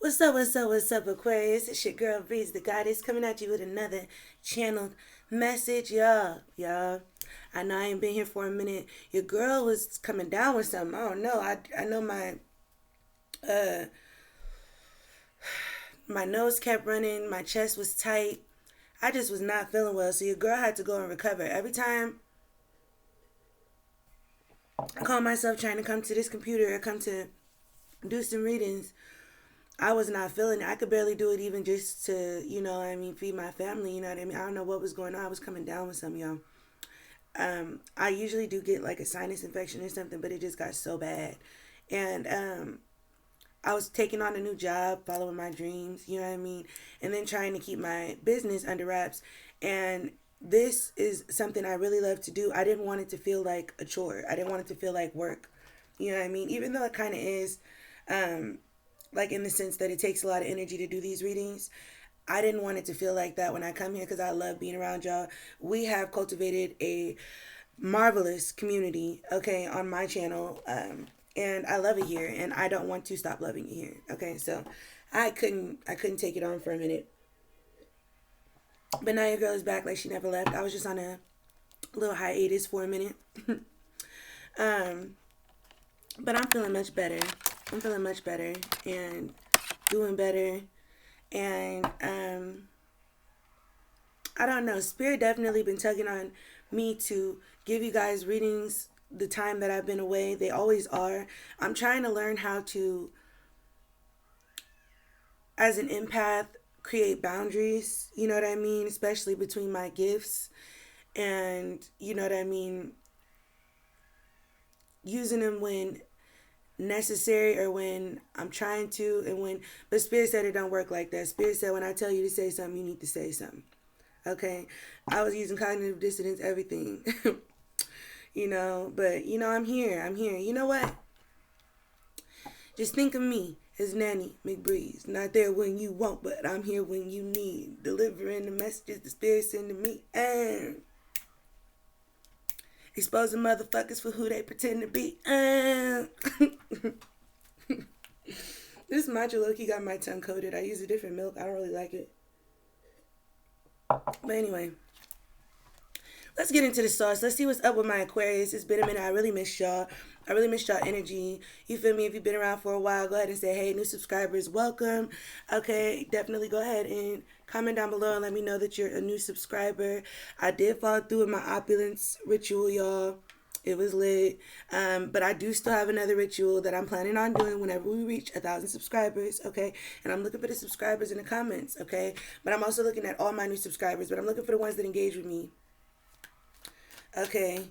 What's up, Aquarius? It's your girl Breeze, the goddess, coming at you with another channeled message, y'all. I know I ain't been here for a minute. Your girl was coming down with something. I don't know. I know uh my nose kept running, my chest was tight. I just was not feeling well, so your girl had to go and recover. Every time I call myself trying to come to this computer or come to do some readings, I was not feeling it. I could barely do it even just to, feed my family, you know what I mean? I don't know what was going on. I was coming down with some, y'all. I usually do get like a sinus infection or something, but it just got so bad. And I was taking on a new job, following my dreams, you know what I mean? And then trying to keep my business under wraps. And this is something I really love to do. I didn't want it to feel like a chore. I didn't want it to feel like work. You know what I mean? Even though it kind of is, like in the sense that it takes a lot of energy to do these readings. I didn't want it to feel like that when I come here because I love being around y'all. We have cultivated a marvelous community, okay, on my channel. And I love it here and I don't want to stop loving it here. Okay, so I couldn't take it on for a minute. But now your girl is back like she never left. I was just on a little hiatus for a minute. um but I'm feeling much better. I'm feeling much better and doing better. And I don't know. Spirit definitely been tugging on me to give you guys readings the time that I've been away. They always are. I'm trying to learn how to, as an empath, create boundaries. You know what I mean? Especially between my gifts and, you know what I mean, using them when necessary or when I'm trying to, and when, but Spirit said it don't work like that. Spirit said when I tell you to say something, you need to say something. Okay, I was using cognitive dissonance, everything. But I'm here. You know what? Just think of me as Nanny McBreeze, not there when you want, but I'm here when you need, delivering the messages the Spirit sent to me and exposing motherfuckers for who they pretend to be. This matcha low-key got my tongue coated. I use a different milk. I don't really like it. But anyway, let's get into the sauce. Let's see what's up with my Aquarius. It's been a minute. I really missed y'all. I really missed y'all energy. You feel me? If you've been around for a while, go ahead and say, hey, new subscribers, welcome. Okay, definitely go ahead and comment down below and let me know that you're a new subscriber. I did follow through with my opulence ritual, y'all. It was lit. But I do still have another ritual that I'm planning on doing whenever we reach 1,000 subscribers, okay? And I'm looking for the subscribers in the comments, okay? But I'm also looking at all my new subscribers, but I'm looking for the ones that engage with me, okay,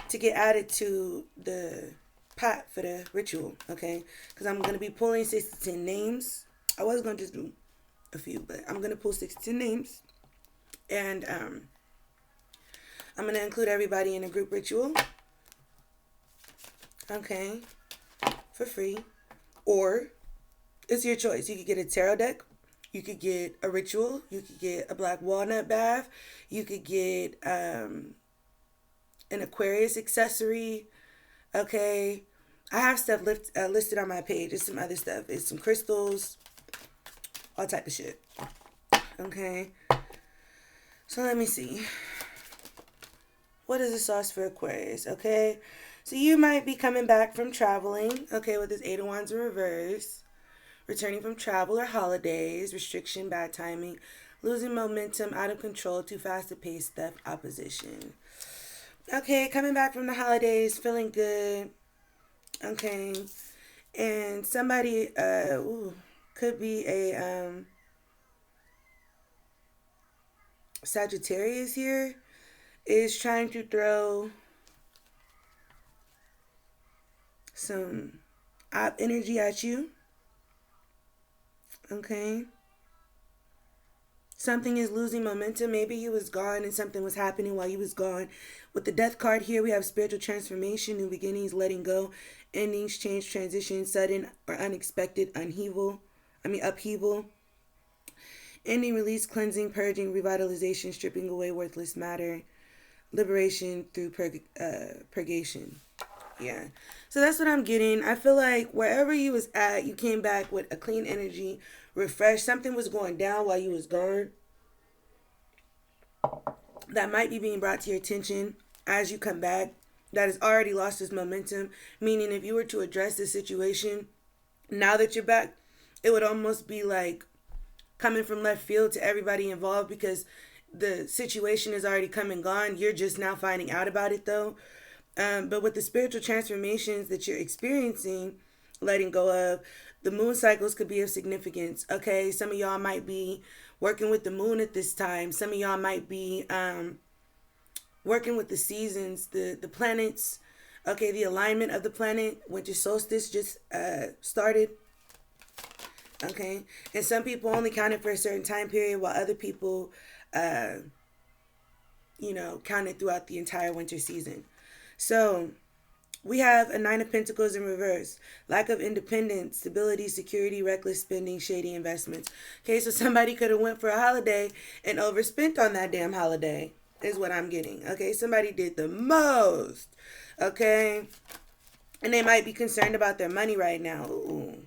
to get added to the pot for the ritual, okay? Because I'm going to be pulling 6 to 10 names. I was going to just do a few, but I'm going to pull 6 to 10 names. And I'm going to include everybody in a group ritual, okay, for free. Or it's your choice. You could get a tarot deck. You could get a ritual. You could get a black walnut bath. You could get an Aquarius accessory. Okay. I have stuff listed on my page. It's some other stuff. It's some crystals. All type of shit. Okay. So let me see. What is the sauce for Aquarius? Okay. So you might be coming back from traveling. Okay. With this 8 of Wands in reverse. Returning from travel or holidays. Restriction, bad timing. Losing momentum, out of control, too fast to pace, theft, opposition. Okay, coming back from the holidays, feeling good. Okay, and somebody could be a Sagittarius here, is trying to throw some op energy at you. Okay. Something is losing momentum. Maybe you was gone and something was happening while you was gone. With the death card here, we have spiritual transformation, new beginnings, letting go, endings, change, transition, sudden or unexpected upheaval. Ending, release, cleansing, purging, revitalization, stripping away worthless matter, liberation through purgation. Yeah. So that's what I'm getting. I feel like wherever you was at, you came back with a clean energy, refreshed. Something was going down while you was gone that might be being brought to your attention as you come back that has already lost its momentum. Meaning, if you were to address this situation now that you're back, it would almost be like coming from left field to everybody involved because the situation is already come and gone. You're just now finding out about it though. But with the spiritual transformations that you're experiencing, letting go of, the moon cycles could be of significance. Okay, some of y'all might be working with the moon at this time. Some of y'all might be working with the seasons, the planets. Okay, the alignment of the planet. Winter solstice just started. Okay, and some people only counted for a certain time period, while other people, counted throughout the entire winter season. So we have a Nine of Pentacles in reverse. Lack of independence, stability, security, reckless spending, shady investments. Okay, so somebody could have went for a holiday and overspent on that damn holiday is what I'm getting. Okay, somebody did the most. Okay, and they might be concerned about their money right now. Ooh.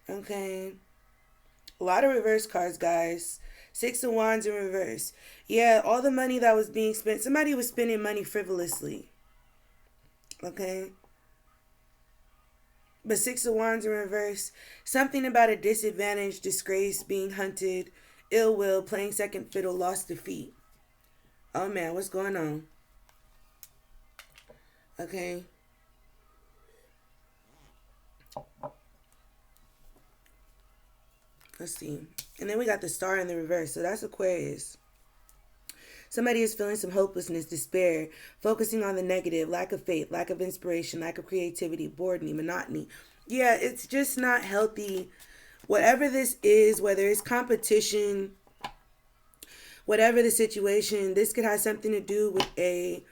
Okay, a lot of reverse cards, guys. Six of Wands in reverse. Yeah, all the money that was being spent. Somebody was spending money frivolously. Okay. But Six of Wands in reverse. Something about a disadvantage, disgrace, being hunted, ill will, playing second fiddle, lost defeat. Oh man, what's going on? Okay. Let's see. And then we got the Star in the reverse. So that's Aquarius. Somebody is feeling some hopelessness, despair, focusing on the negative, lack of faith, lack of inspiration, lack of creativity, boredom, monotony. Yeah, it's just not healthy. Whatever this is, whether it's competition, whatever the situation, this could have something to do with a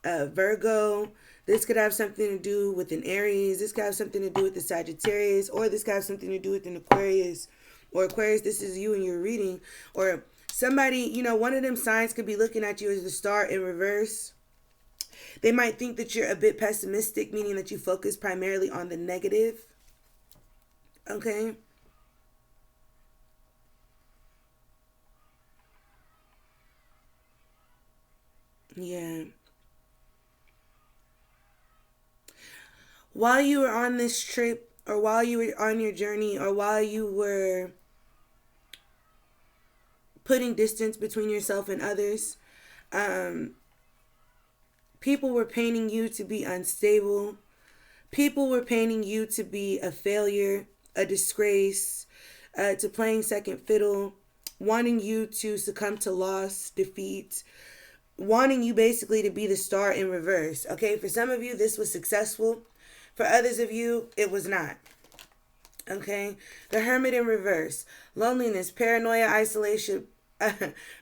Virgo. This could have something to do with an Aries. This could have something to do with the Sagittarius. Or this could have something to do with an Aquarius. Or Aquarius, this is you and you're reading. Or somebody, one of them signs could be looking at you as the Star in reverse. They might think that you're a bit pessimistic, meaning that you focus primarily on the negative. Okay? Yeah. While you were on this trip, or while you were on your journey, or while you were putting distance between yourself and others, people were painting you to be unstable. People were painting you to be a failure, a disgrace, to playing second fiddle, wanting you to succumb to loss, defeat, wanting you basically to be the Star in reverse. Okay, for some of you, this was successful. For others of you, it was not. Okay, the Hermit in reverse. Loneliness, paranoia, isolation,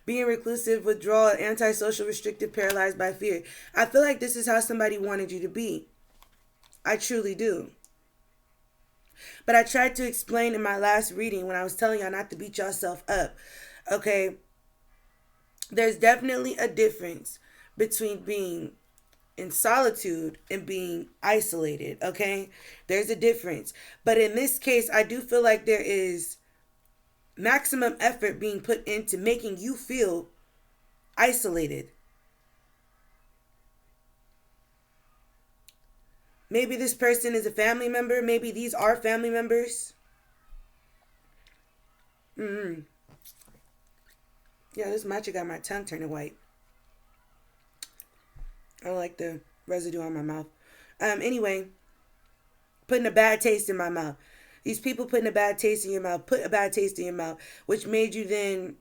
being reclusive, withdrawal, antisocial, restricted, paralyzed by fear. I feel like this is how somebody wanted you to be. I truly do. But I tried to explain in my last reading when I was telling y'all not to beat yourself up. Okay, there's definitely a difference between being in solitude and being isolated. Okay, there's a difference. But in this case, I do feel like there is maximum effort being put into making you feel isolated. Maybe this person is a family member. Maybe these are family members. Yeah, this matcha got my tongue turning white. I don't like the residue on my mouth. Anyway, putting a bad taste in my mouth. These people putting a bad taste in your mouth, put a bad taste in your mouth, which made you then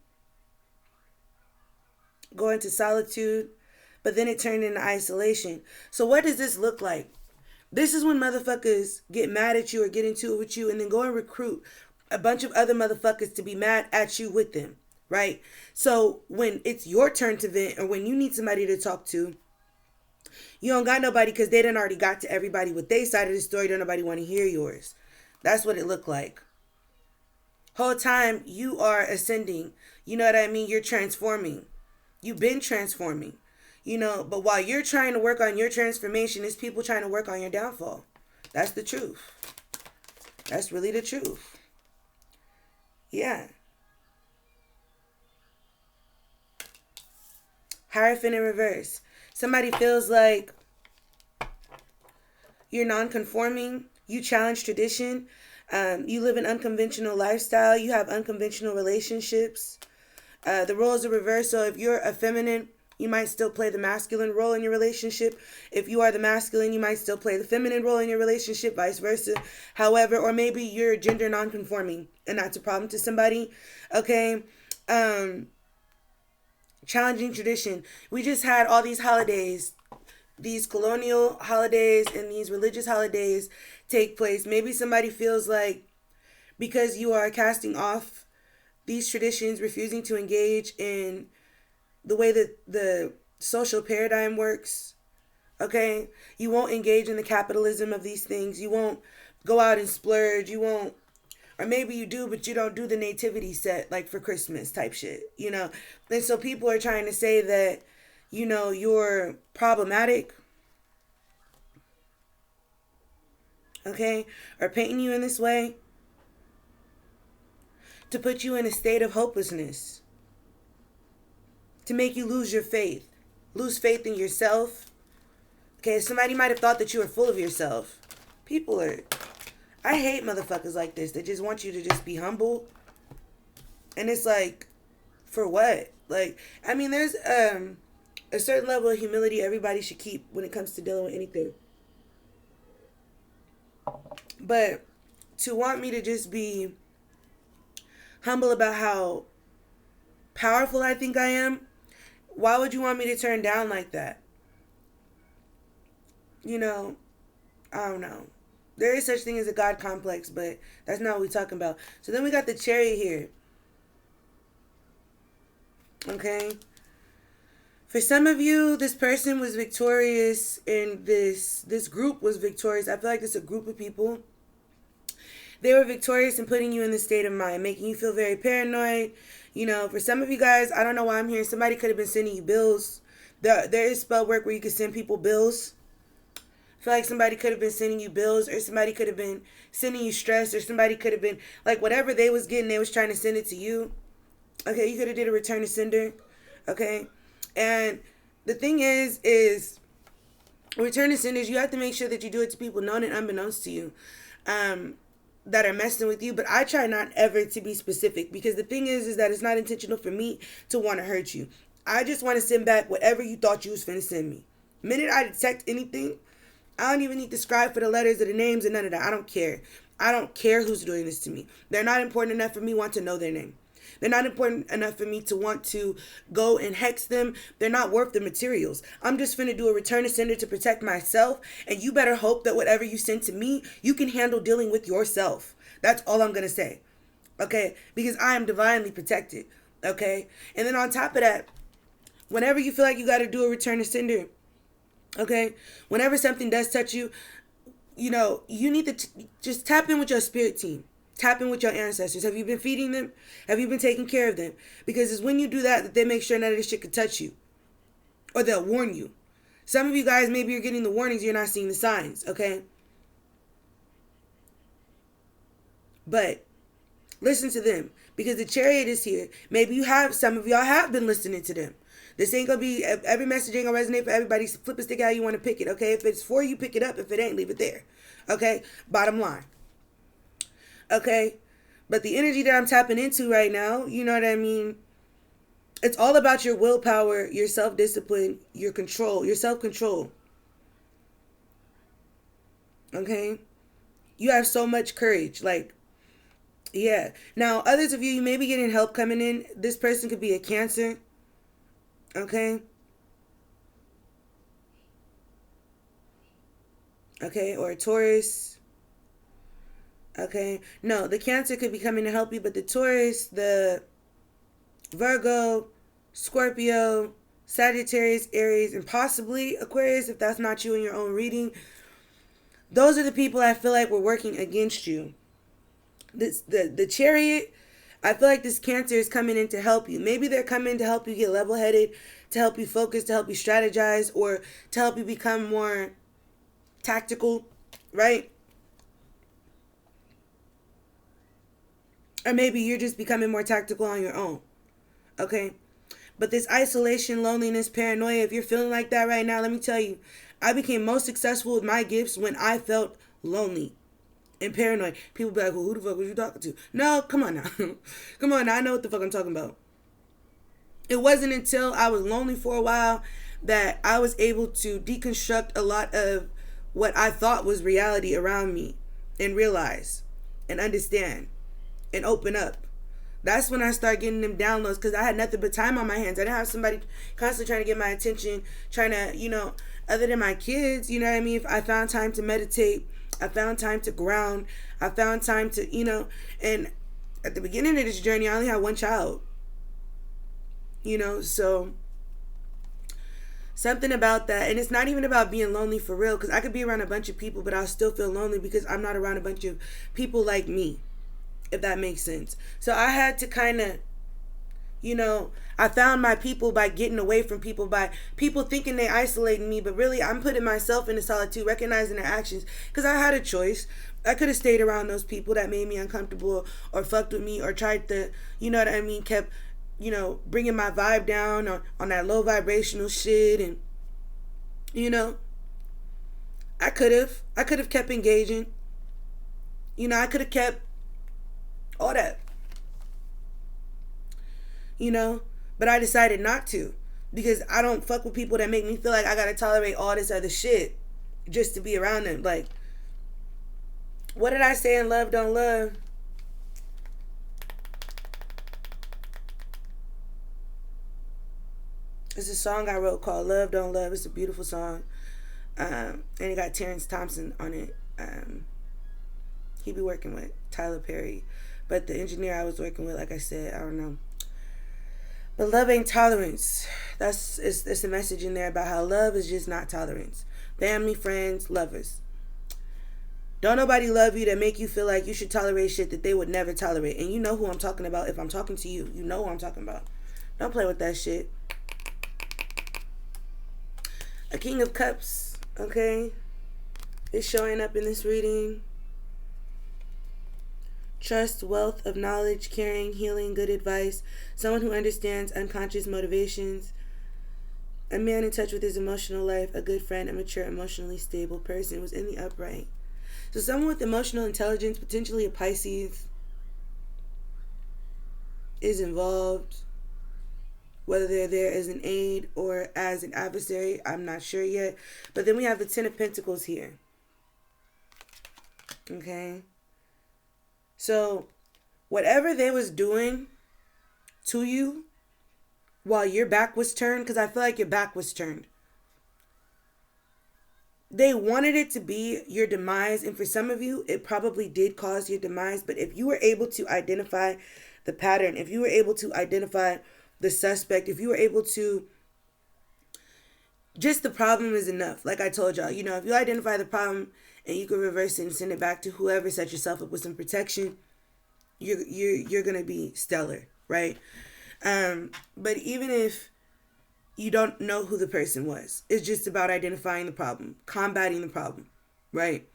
go into solitude, but then it turned into isolation. So what does this look like? This is when motherfuckers get mad at you or get into it with you and then go and recruit a bunch of other motherfuckers to be mad at you with them, right? So when it's your turn to vent or when you need somebody to talk to, you don't got nobody because they done already got to everybody with their side of the story. Don't nobody want to hear yours. That's what it looked like. Whole time you are ascending. You know what I mean? You're transforming. You've been transforming. You know, but while you're trying to work on your transformation, there's people trying to work on your downfall. That's the truth. That's really the truth. Yeah. Hierophant in reverse. Somebody feels like you're non-conforming. You challenge tradition. You live an unconventional lifestyle. You have unconventional relationships. The roles are reversed. So if you're a feminine, you might still play the masculine role in your relationship. If you are the masculine, you might still play the feminine role in your relationship, vice versa. However, or maybe you're gender non-conforming and that's a problem to somebody. Okay. Challenging tradition. We just had all these holidays, these colonial holidays and these religious holidays take place. Maybe somebody feels like because you are casting off these traditions, refusing to engage in the way that the social paradigm works, okay? You won't engage in the capitalism of these things. You won't go out and splurge. You won't, or maybe you do, but you don't do the nativity set like for Christmas type shit, you know? And so people are trying to say that, you know, you're problematic, okay? Or painting you in this way to put you in a state of hopelessness, to make you lose your faith, lose faith in yourself. Okay, somebody might have thought that you were full of yourself. People are, I hate motherfuckers like this. They just want you to just be humble. And it's like, for what? Like, I mean, there's a certain level of humility everybody should keep when it comes to dealing with anything. But to want me to just be humble about how powerful I think I am, why would you want me to turn down like that? You know, I don't know. There is such thing as a God complex, but that's not what we're talking about. So then we got the Chariot here. Okay. For some of you, this person was victorious and this group was victorious. I feel like it's a group of people. They were victorious in putting you in the state of mind, making you feel very paranoid. You know, for some of you guys, I don't know why I'm hearing somebody could have been sending you bills. There is spell work where you can send people bills. I feel like somebody could have been sending you bills, or somebody could have been sending you stress, or somebody could have been, like, whatever they was getting, they was trying to send it to you. Okay, you could have did a return to sender. Okay, and the thing is return to senders, you have to make sure that you do it to people known and unbeknownst to you. That are messing with you, but I try not ever to be specific, because the thing is that it's not intentional for me to want to hurt you. I just want to send back whatever you thought you was finna send me. The minute I detect anything, I don't even need to scribe for the letters or the names and none of that. I don't care. I don't care who's doing this to me. They're not important enough for me to want to know their name. They're not important enough for me to want to go and hex them. They're not worth the materials. I'm just finna do a return to sender to protect myself. And you better hope that whatever you send to me, you can handle dealing with yourself. That's all I'm going to say. Okay? Because I am divinely protected. Okay? And then on top of that, whenever you feel like you got to do a return to sender, okay? Whenever something does touch you, you know, you need to just tap in with your spirit team. Tap in with your ancestors. Have you been feeding them? Have you been taking care of them? Because it's when you do that they make sure none of this shit can touch you. Or they'll warn you. Some of you guys, maybe you're getting the warnings, you're not seeing the signs, okay? But listen to them. Because the Chariot is here. Maybe some of y'all have been listening to them. This ain't gonna be, every message ain't gonna resonate for everybody. Flip a stick how you want to pick it, okay? If it's for you, pick it up. If it ain't, leave it there. Okay? Bottom line. Okay? But the energy that I'm tapping into right now, you know what I mean? It's all about your willpower, your self-discipline, your control, your self-control. Okay? You have so much courage. Like, yeah. Now, others of you, you may be getting help coming in. This person could be a Cancer. Okay? Okay, or a Taurus. Okay? No, the Cancer could be coming to help you, but the Taurus, the Virgo, Scorpio, Sagittarius, Aries, and possibly Aquarius, if that's not you in your own reading, those are the people I feel like were working against you. The Chariot, I feel like this Cancer is coming in to help you. Maybe they're coming to help you get level-headed, to help you focus, to help you strategize, or to help you become more tactical, right? Or maybe you're just becoming more tactical on your own, okay? But this isolation, loneliness, paranoia, if you're feeling like that right now, let me tell you, I became most successful with my gifts when I felt lonely and paranoid. People be like, well, who the fuck was you talking to? No, come on now. Come on now. I know what the fuck I'm talking about. It wasn't until I was lonely for a while that I was able to deconstruct a lot of what I thought was reality around me and realize and understand and open up. That's when I started getting them downloads, because I had nothing but time on my hands. I didn't have somebody constantly trying to get my attention, trying to, other than my kids, you know what I mean? I found time to meditate. I found time to ground. I found time to, and at the beginning of this journey, I only had one child, so something about that. And it's not even about being lonely for real, because I could be around a bunch of people, but I'll still feel lonely because I'm not around a bunch of people like me, if that makes sense. So I had to kind of, I found my people by getting away from people, by people thinking they isolating me, but really I'm putting myself into solitude, recognizing their actions, because I had a choice. I could have stayed around those people that made me uncomfortable or fucked with me or tried to, kept, bringing my vibe down on that low vibrational shit. And, I could have kept engaging. I could have kept all that. But I decided not to, because I don't fuck with people that make me feel like I gotta tolerate all this other shit just to be around them. Like, what did I say in Love Don't Love? It's a song I wrote called Love Don't Love. It's a beautiful song. And it got Terrence Thompson on it. He be working with Tyler Perry. But the engineer I was working with, like I said, I don't know. But love ain't tolerance. It's a message in there about how love is just not tolerance. Family, friends, lovers. Don't nobody love you that make you feel like you should tolerate shit that they would never tolerate. And you know who I'm talking about. If I'm talking to you, you know who I'm talking about. Don't play with that shit. A King of Cups, okay, is showing up in this reading. Trust, wealth of knowledge, caring, healing, good advice. Someone who understands unconscious motivations. A man in touch with his emotional life. A good friend, a mature, emotionally stable person was in the upright. So someone with emotional intelligence, potentially a Pisces, is involved. Whether they're there as an aide or as an adversary, I'm not sure yet. But then we have the Ten of Pentacles here. Okay. So whatever they was doing to you while your back was turned, because I feel like your back was turned, they wanted it to be your demise. And for some of you, it probably did cause your demise. But if you were able to identify the pattern, if you were able to identify the suspect, if you were able to, just the problem is enough. Like I told y'all, if you identify the problem and you can reverse it and send it back to whoever, set yourself up with some protection, you're gonna be stellar, right? But even if you don't know who the person was, it's just about identifying the problem, combating the problem, right?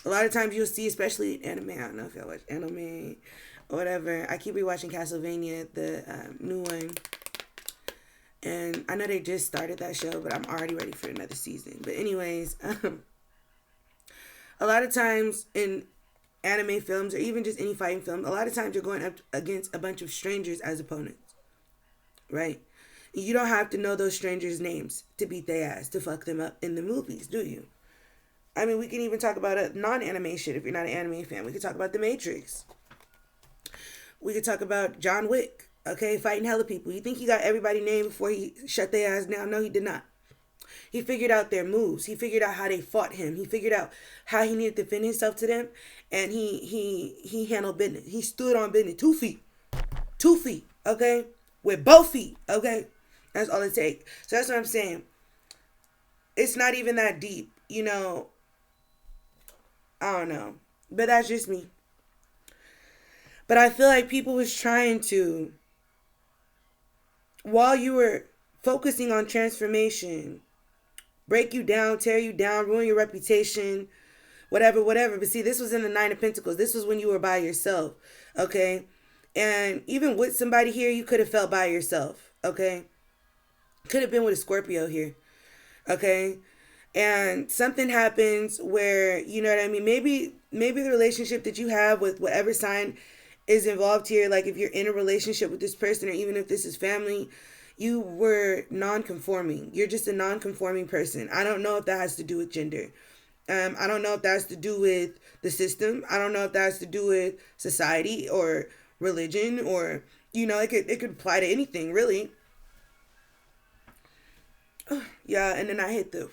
A lot of times you'll see, especially in anime, I don't know if y'all watch anime or whatever. I keep rewatching Castlevania, the new one. And I know they just started that show, but I'm already ready for another season. But anyways, a lot of times in anime films or even just any fighting film, a lot of times you're going up against a bunch of strangers as opponents, right? You don't have to know those strangers' names to beat their ass, to fuck them up in the movies, do you? I mean, we can even talk about a non-anime shit if you're not an anime fan. We could talk about The Matrix. We could talk about John Wick, okay, fighting hella people. You think he got everybody's name before he shut their ass down? No, he did not. He figured out their moves. He figured out how they fought him. He figured out how he needed to defend himself to them. And he handled business. He stood on business. 2 feet. 2 feet, okay? With both feet, okay? That's all it takes. So that's what I'm saying. It's not even that deep, I don't know. But that's just me. But I feel like people was trying to, while you were focusing on transformation, break you down, tear you down, ruin your reputation, whatever, whatever. But see, this was in the Nine of Pentacles. This was when you were by yourself, okay? And even with somebody here, you could have felt by yourself, okay? Could have been with a Scorpio here, okay? And something happens where, you know what I mean? Maybe the relationship that you have with whatever sign is involved here, like if you're in a relationship with this person, or even if this is family, you were non-conforming. You're just a non-conforming person. I don't know if that has to do with gender. I don't know if that has to do with the system. I don't know if that has to do with society or religion, or, you know, it could apply to anything, really. Yeah, and then I hit the,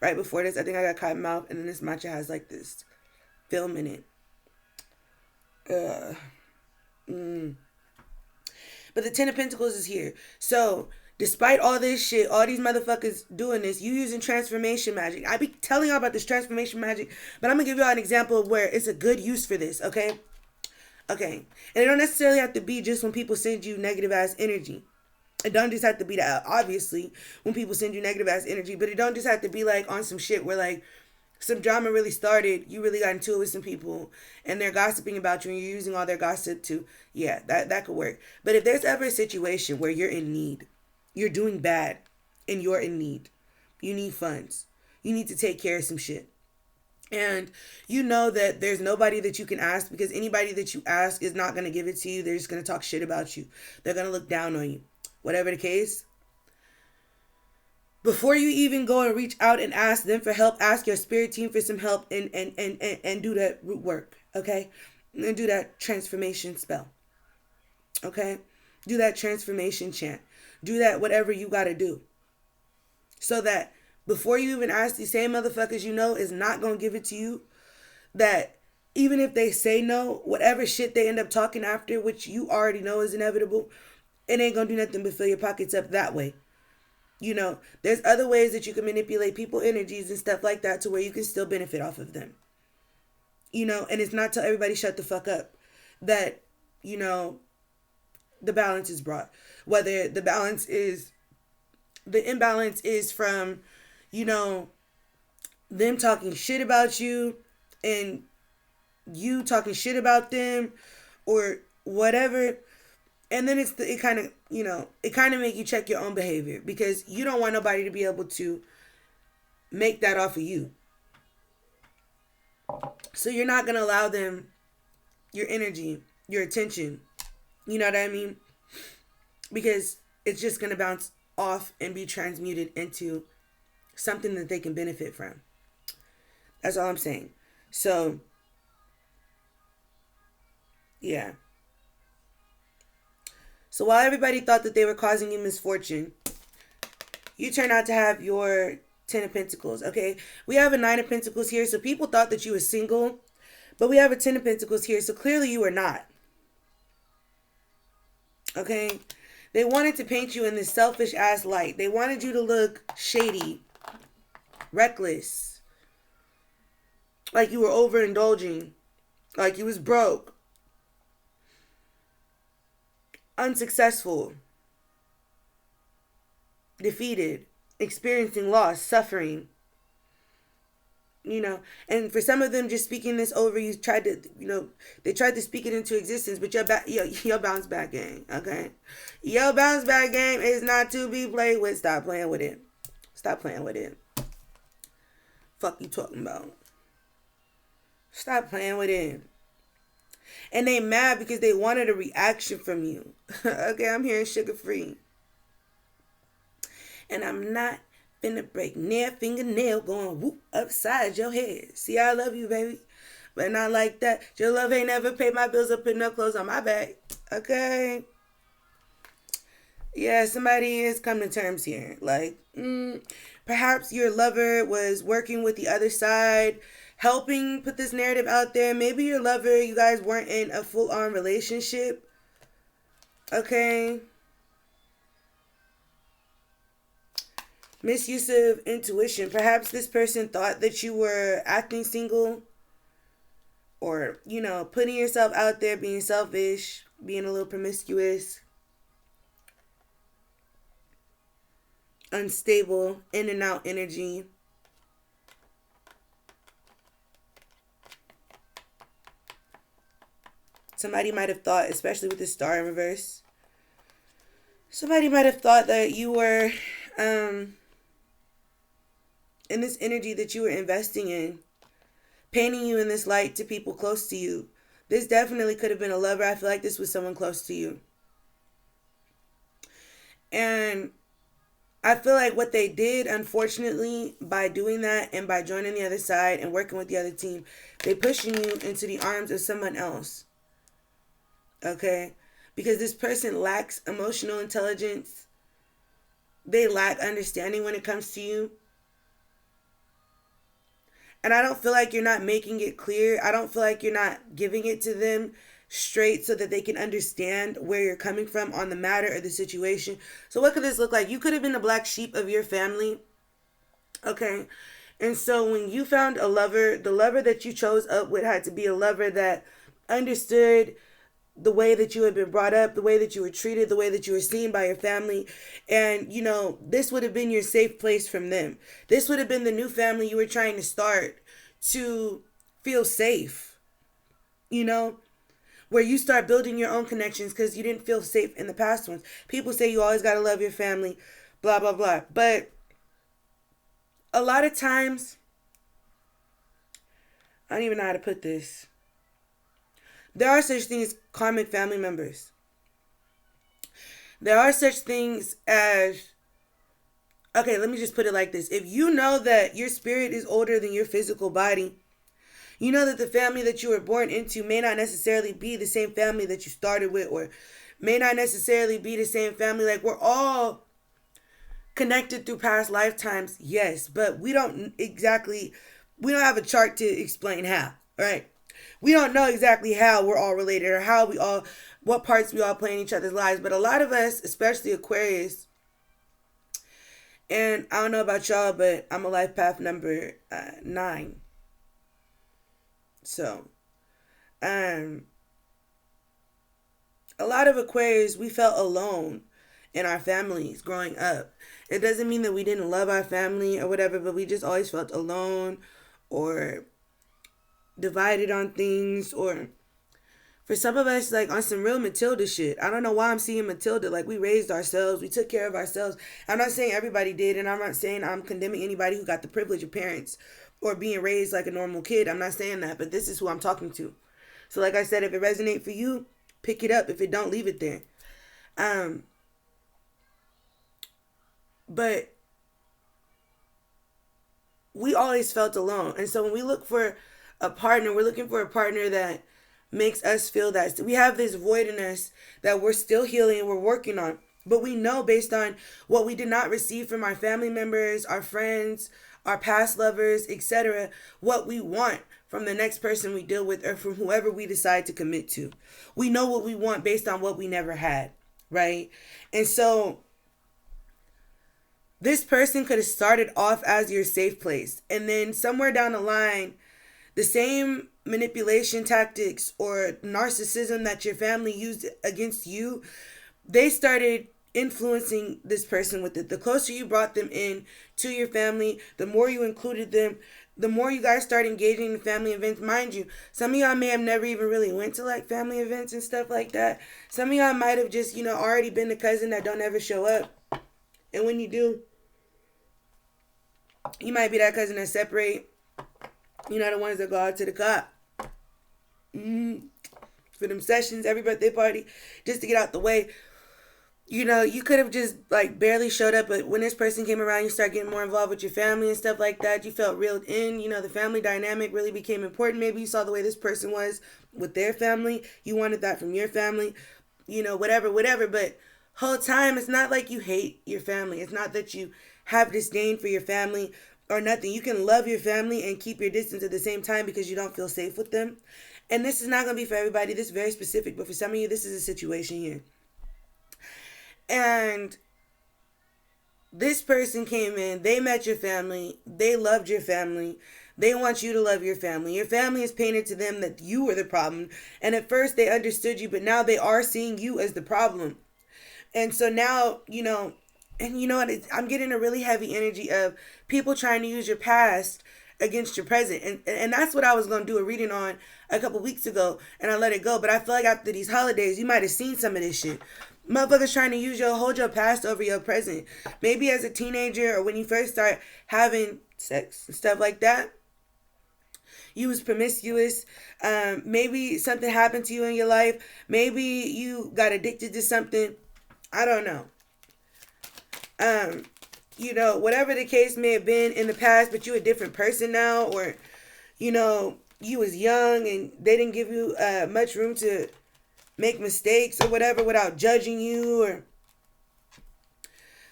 right before this, I think I got cotton mouth, and then this matcha has like this film in it. But the Ten of Pentacles is here. So, despite all this shit, all these motherfuckers doing this, you using transformation magic. I be telling y'all about this transformation magic, but I'm going to give y'all an example of where it's a good use for this, okay? Okay. And it don't necessarily have to be just when people send you negative ass energy. It don't just have to be that, obviously, when people send you negative ass energy, but it don't just have to be like on some shit where like some drama really started, you really got into it with some people, and they're gossiping about you, and you're using all their gossip to, yeah, that could work. But if there's ever a situation where you're in need, you're doing bad, and you're in need, you need funds, you need to take care of some shit, and you know that there's nobody that you can ask, because anybody that you ask is not going to give it to you. They're just going to talk shit about you. They're going to look down on you. Whatever the case, before you even go and reach out and ask them for help, ask your spirit team for some help, and do that root work, okay? And do that transformation spell, okay? Do that transformation chant. Do that whatever you got to do. So that before you even ask, these same motherfuckers you know is not going to give it to you, that even if they say no, whatever shit they end up talking after, which you already know is inevitable, it ain't going to do nothing but fill your pockets up that way. You know, there's other ways that you can manipulate people energies and stuff like that to where you can still benefit off of them. You know, and it's not till everybody shut the fuck up that, you know, the balance is brought. Whether the imbalance is from, you know, them talking shit about you and you talking shit about them or whatever. And then it kind of, you know, it kind of make you check your own behavior, because you don't want nobody to be able to make that off of you. So you're not going to allow them your energy, your attention. You know what I mean? Because it's just going to bounce off and be transmuted into something that they can benefit from. That's all I'm saying. So, yeah. So while everybody thought that they were causing you misfortune, you turn out to have your Ten of Pentacles, okay? We have a Nine of Pentacles here, so people thought that you were single, but we have a Ten of Pentacles here, so clearly you are not. Okay? They wanted to paint you in this selfish ass light. They wanted you to look shady, reckless, like you were overindulging, like you was broke, unsuccessful, defeated, experiencing loss, suffering, you know. And for some of them, just speaking this over, you tried to, you know, they tried to speak it into existence, but your bounce back game, okay? Your bounce back game is not to be played with. Stop playing with it. Stop playing with it. Fuck you talking about? Stop playing with it. And they mad because they wanted a reaction from you. Okay, I'm hearing sugar free. And I'm not finna break near fingernail going whoop upside your head. See, I love you, baby. But not like that. Your love ain't never paid my bills or put no clothes on my back. Okay? Yeah, somebody is coming to terms here. Like, perhaps your lover was working with the other side, helping put this narrative out there. Maybe your lover, you guys weren't in a full-on relationship. Okay? Misuse of intuition. Perhaps this person thought that you were acting single or, putting yourself out there, being selfish, being a little promiscuous, unstable, in and out energy. Somebody might have thought, especially with the star in reverse, somebody might have thought that you were in this energy that you were investing in, painting you in this light to people close to you. This definitely could have been a lover. I feel like this was someone close to you. And I feel like what they did, unfortunately, by doing that and by joining the other side and working with the other team, they pushing you into the arms of someone else. Okay? Because this person lacks emotional intelligence. They lack understanding when it comes to you. And I don't feel like you're not making it clear. I don't feel like you're not giving it to them straight so that they can understand where you're coming from on the matter or the situation. So what could this look like? You could have been the black sheep of your family. Okay? And so when you found a lover, the lover that you chose up with had to be a lover that understood the way that you had been brought up, the way that you were treated, the way that you were seen by your family. And, this would have been your safe place from them. This would have been the new family you were trying to start to feel safe, where you start building your own connections because you didn't feel safe in the past ones. People say you always got to love your family, blah, blah, blah. But a lot of times, I don't even know how to put this. There are such things as karmic family members. There are such things as, okay, let me just put it like this. If you know that your spirit is older than your physical body, you know that the family that you were born into may not necessarily be the same family that you started with, or may not necessarily be the same family. Like, we're all connected through past lifetimes, yes, but we don't have a chart to explain how, right? We don't know exactly how we're all related or what parts we all play in each other's lives. But a lot of us, especially Aquarius, and I don't know about y'all, but I'm a life path number 9. So, a lot of Aquarius, we felt alone in our families growing up. It doesn't mean that we didn't love our family or whatever, but we just always felt alone or divided on things, or for some of us, like on some real Matilda shit. I don't know why I'm seeing Matilda. Like, we raised ourselves, we took care of ourselves. I'm not saying everybody did, and I'm not saying I'm condemning anybody who got the privilege of parents or being raised like a normal kid. I'm not saying that, but this is who I'm talking to. So like I said, if it resonates for you, pick it up. If it don't, leave it there. But we always felt alone. And so when we look for a partner, we're looking for a partner that makes us feel that we have this void in us that we're still healing and we're working on. But we know, based on what we did not receive from our family members, our friends, our past lovers, etc., what we want from the next person we deal with or from whoever we decide to commit to. We know what we want based on what we never had, right? And so this person could have started off as your safe place, and then somewhere down the line, the same manipulation tactics or narcissism that your family used against you, they started influencing this person with it. The closer you brought them in to your family, the more you included them, the more you guys start engaging in family events. Mind you, some of y'all may have never even really went to like family events and stuff like that. Some of y'all might have just, already been the cousin that don't ever show up. And when you do, you might be that cousin that separate. The ones that go out to the cop for them sessions, every birthday party, just to get out the way. You could have just like barely showed up, but when this person came around, you start getting more involved with your family and stuff like that. You felt reeled in. The family dynamic really became important. Maybe you saw the way this person was with their family. You wanted that from your family. Whatever. But whole time, it's not like you hate your family. It's not that you have disdain for your family or nothing. You can love your family and keep your distance at the same time because you don't feel safe with them. And this is not going to be for everybody. This is very specific. But for some of you, this is a situation here. And this person came in. They met your family. They loved your family. They want you to love your family. Your family is painted to them that you were the problem. And at first they understood you, but now they are seeing you as the problem. And so now, and you know what? I'm getting a really heavy energy of people trying to use your past against your present. And that's what I was going to do a reading on a couple weeks ago, and I let it go. But I feel like after these holidays, you might have seen some of this shit. Motherfuckers trying to hold your past over your present. Maybe as a teenager or when you first start having sex and stuff like that, you was promiscuous. Maybe something happened to you in your life. Maybe you got addicted to something. I don't know. Whatever the case may have been in the past, but you a different person now, or, you was young and they didn't give you much room to make mistakes or whatever without judging you or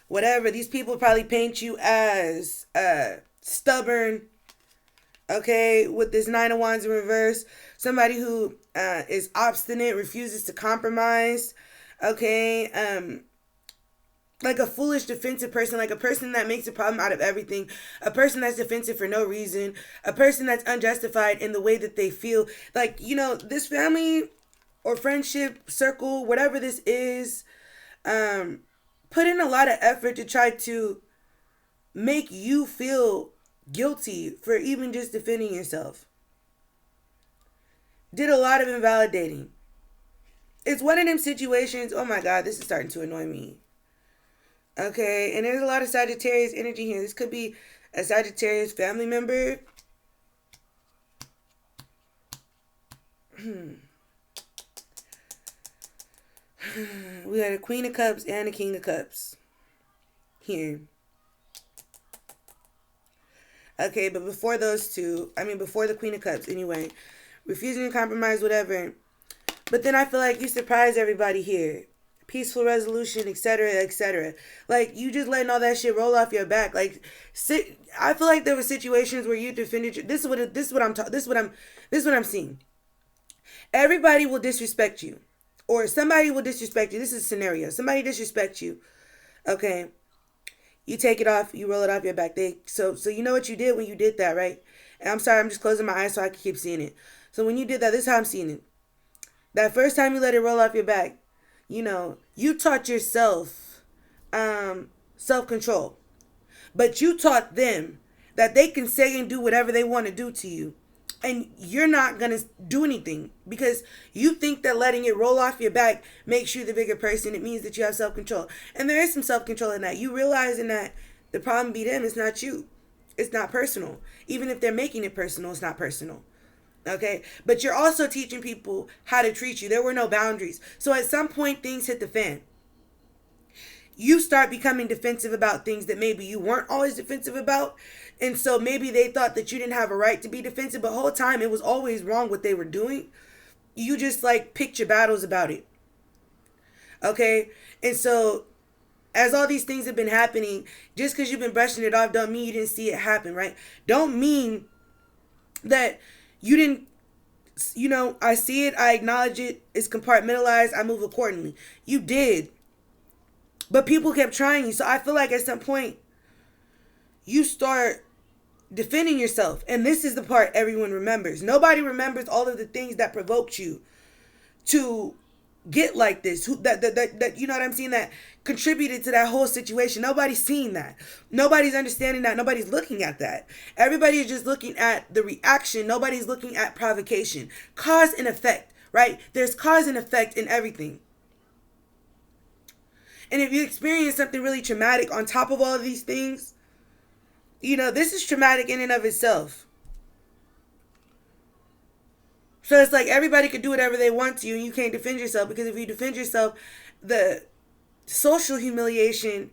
whatever. These people probably paint you as stubborn, okay, with this Nine of Wands in reverse. Somebody who is obstinate, refuses to compromise, okay, like a foolish defensive person, like a person that makes a problem out of everything, a person that's defensive for no reason, a person that's unjustified in the way that they feel. Like, this family or friendship circle, whatever this is, put in a lot of effort to try to make you feel guilty for even just defending yourself. Did a lot of invalidating. It's one of them situations, oh my God, this is starting to annoy me. Okay, and there's a lot of Sagittarius energy here. This could be a Sagittarius family member. We had a Queen of Cups and a King of Cups here. Okay, but before those two, before the Queen of Cups anyway, refusing to compromise, whatever. But then I feel like you surprised everybody here. Peaceful resolution, etc., etc. Like, you just letting all that shit roll off your back. Like, I feel like there were situations where you defended this is what I'm seeing. Everybody will disrespect you, or somebody will disrespect you. This is a scenario. Somebody disrespects you. Okay, you take it off. You roll it off your back. So you know what you did when you did that, right? And I'm sorry, I'm just closing my eyes so I can keep seeing it. So when you did that, this is how I'm seeing it. That first time you let it roll off your back, you taught yourself self-control. But you taught them that they can say and do whatever they want to do to you. And you're not going to do anything because you think that letting it roll off your back makes you the bigger person. It means that you have self-control. And there is some self-control in that. You realizing that the problem be them, it's not you. It's not personal. Even if they're making it personal, it's not personal. Okay, but you're also teaching people how to treat you. There were no boundaries. So at some point, things hit the fan. You start becoming defensive about things that maybe you weren't always defensive about. And so maybe they thought that you didn't have a right to be defensive, but the whole time it was always wrong what they were doing. You just picked your battles about it. Okay, and so as all these things have been happening, just because you've been brushing it off don't mean you didn't see it happen, right? Don't mean that you didn't, I see it, I acknowledge it, it's compartmentalized, I move accordingly. You did. But people kept trying you. So I feel like at some point, you start defending yourself. And this is the part everyone remembers. Nobody remembers all of the things that provoked you to get like this. That you know what I'm saying? That contributed to that whole situation. Nobody's seeing that. Nobody's understanding that. Nobody's looking at that. Everybody is just looking at the reaction. Nobody's looking at provocation. Cause and effect, right? There's cause and effect in everything. And if you experience something really traumatic on top of all of these things, this is traumatic in and of itself. So it's like everybody could do whatever they want to you and you can't defend yourself, because if you defend yourself, the social humiliation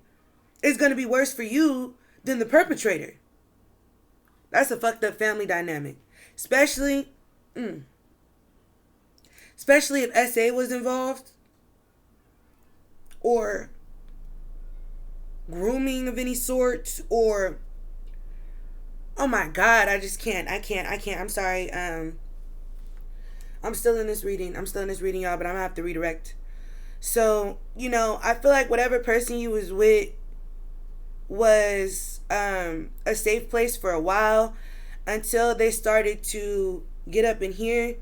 is going to be worse for you than the perpetrator. That's a fucked up family dynamic. Especially if SA was involved, or grooming of any sort, or oh my God, I can't. I'm sorry. I'm still in this reading, y'all, but I'm gonna have to redirect. So, I feel like whatever person you was with was a safe place for a while. until they started to get up in here.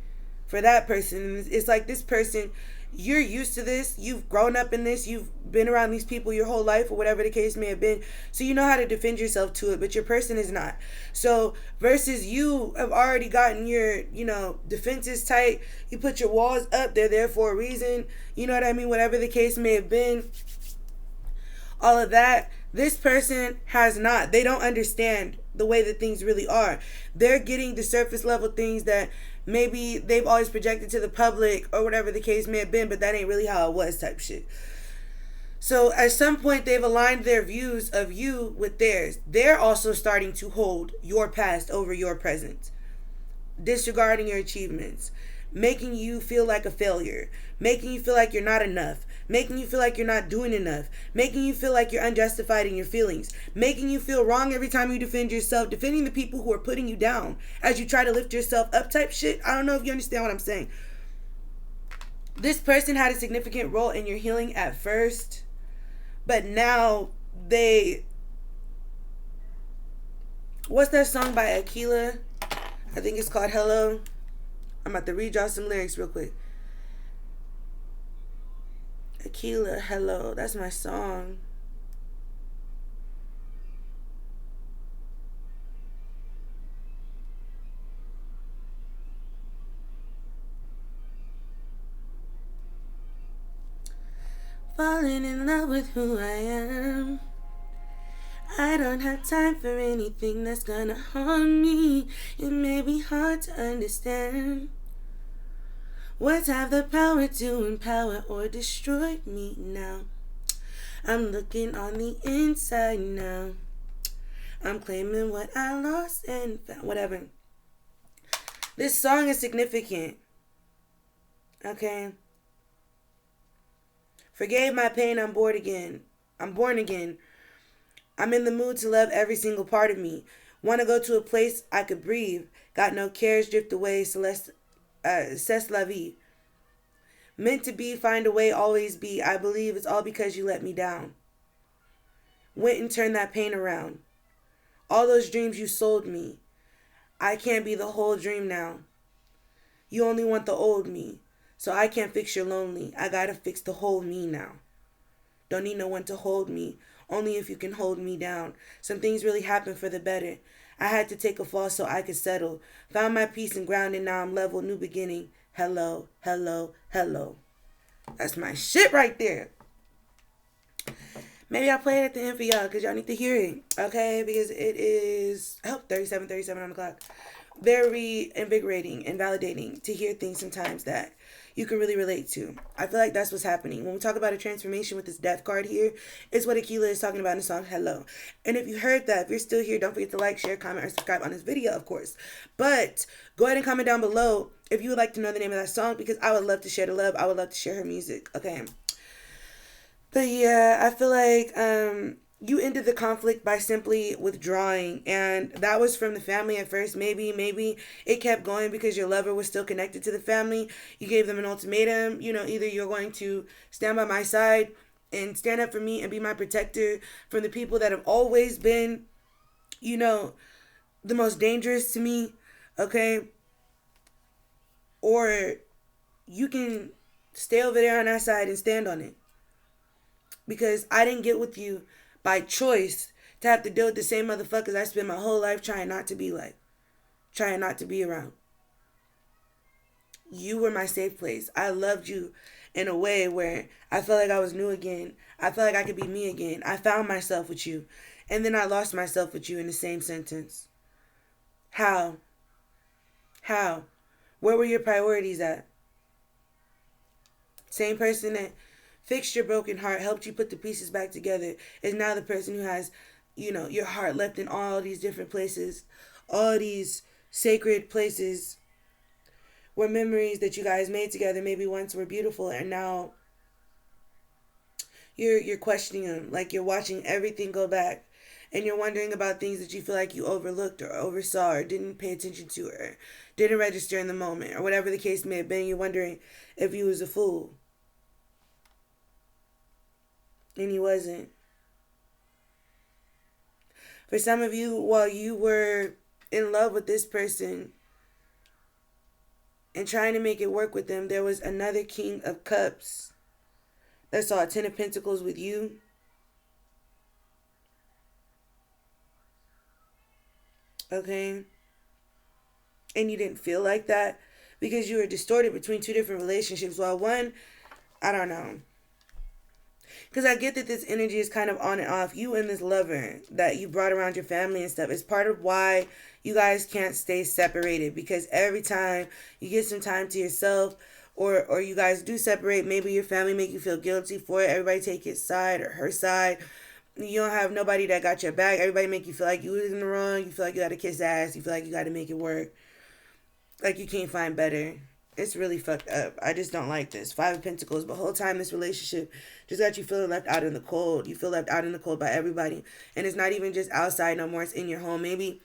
For that person, it's like this person, you're used to this, you've grown up in this, you've been around these people your whole life, or whatever the case may have been, so you know how to defend yourself to it, but your person is not. So versus you have already gotten your, defenses tight, you put your walls up, they're there for a reason, you know what I mean, whatever the case may have been, all of that. This person has not. They don't understand the way that things really are. They're getting the surface level things that maybe they've always projected to the public, or whatever the case may have been, but that ain't really how it was, type shit. So at some point they've aligned their views of you with theirs. They're also starting to hold your past over your present, disregarding your achievements, making you feel like a failure, making you feel like you're not enough, making you feel like you're not doing enough, making you feel like you're unjustified in your feelings, making you feel wrong every time you defend yourself, defending the people who are putting you down as you try to lift yourself up, type shit. I don't know if you understand what I'm saying. This person had a significant role in your healing at first, but now what's that song by Aquila? I think it's called Hello. I'm about to read y'all some lyrics real quick. Aquila, Hello. That's my song. Falling in love with who I am. I don't have time for anything that's gonna harm me. It may be hard to understand. Words have the power to empower or destroy me now. I'm looking on the inside now. I'm claiming what I lost and found. Whatever. This song is significant. Okay? Forgave my pain, I'm born again. I'm born again. I'm in the mood to love every single part of me. Want to go to a place I could breathe. Got no cares, drift away, c'est la vie. Meant to be, find a way, always be. I believe it's all because you let me down. Went and turned that pain around. All those dreams you sold me. I can't be the whole dream now. You only want the old me. So I can't fix your lonely. I gotta fix the whole me now. Don't need no one to hold me. Only if you can hold me down. Some things really happen for the better. I had to take a fall so I could settle. Found my peace and ground and now I'm level, new beginning. Hello, hello, hello. That's my shit right there. Maybe I'll play it at the end for y'all because y'all need to hear it. Okay? Because it is 37 on the clock. Very invigorating and validating to hear things sometimes that you can really relate to. I feel like that's what's happening. When we talk about a transformation with this death card here, it's what Aquila is talking about in the song Hello. And if you heard that, if you're still here, don't forget to like, share, comment, or subscribe on this video, of course. But go ahead and comment down below if you would like to know the name of that song, because I would love to share the love. I would love to share her music. Okay. But yeah, I feel like you ended the conflict by simply withdrawing, and that was from the family at first. Maybe it kept going because your lover was still connected to the family. You gave them an ultimatum, either you're going to stand by my side and stand up for me and be my protector from the people that have always been, the most dangerous to me, okay? Or you can stay over there on that side and stand on it. Because I didn't get with you by choice to have to deal with the same motherfuckers I spent my whole life trying not to be like. Trying not to be around. You were my safe place. I loved you in a way where I felt like I was new again. I felt like I could be me again. I found myself with you. And then I lost myself with you in the same sentence. How? Where were your priorities at? Same person that fixed your broken heart, helped you put the pieces back together, is now the person who has, your heart left in all these different places, all these sacred places where memories that you guys made together maybe once were beautiful, and now you're questioning them, like you're watching everything go back, and you're wondering about things that you feel like you overlooked or oversaw or didn't pay attention to or didn't register in the moment, or whatever the case may have been. You're wondering if you was a fool. And he wasn't. For some of you, while you were in love with this person and trying to make it work with them, there was another King of Cups that saw a Ten of Pentacles with you. Okay? And you didn't feel like that because you were distorted between two different relationships. While one, I don't know. Because I get that this energy is kind of on and off. You and this lover that you brought around your family and stuff is part of why you guys can't stay separated. Because every time you get some time to yourself, or you guys do separate, maybe your family make you feel guilty for it. Everybody take his side or her side. You don't have nobody that got your back. Everybody make you feel like you was in the wrong. You feel like you got to kiss ass. You feel like you got to make it work. Like you can't find better. It's really fucked up. I just don't like this. Five of Pentacles. The whole time this relationship just got you feeling left out in the cold. You feel left out in the cold by everybody. And it's not even just outside no more. It's in your home. Maybe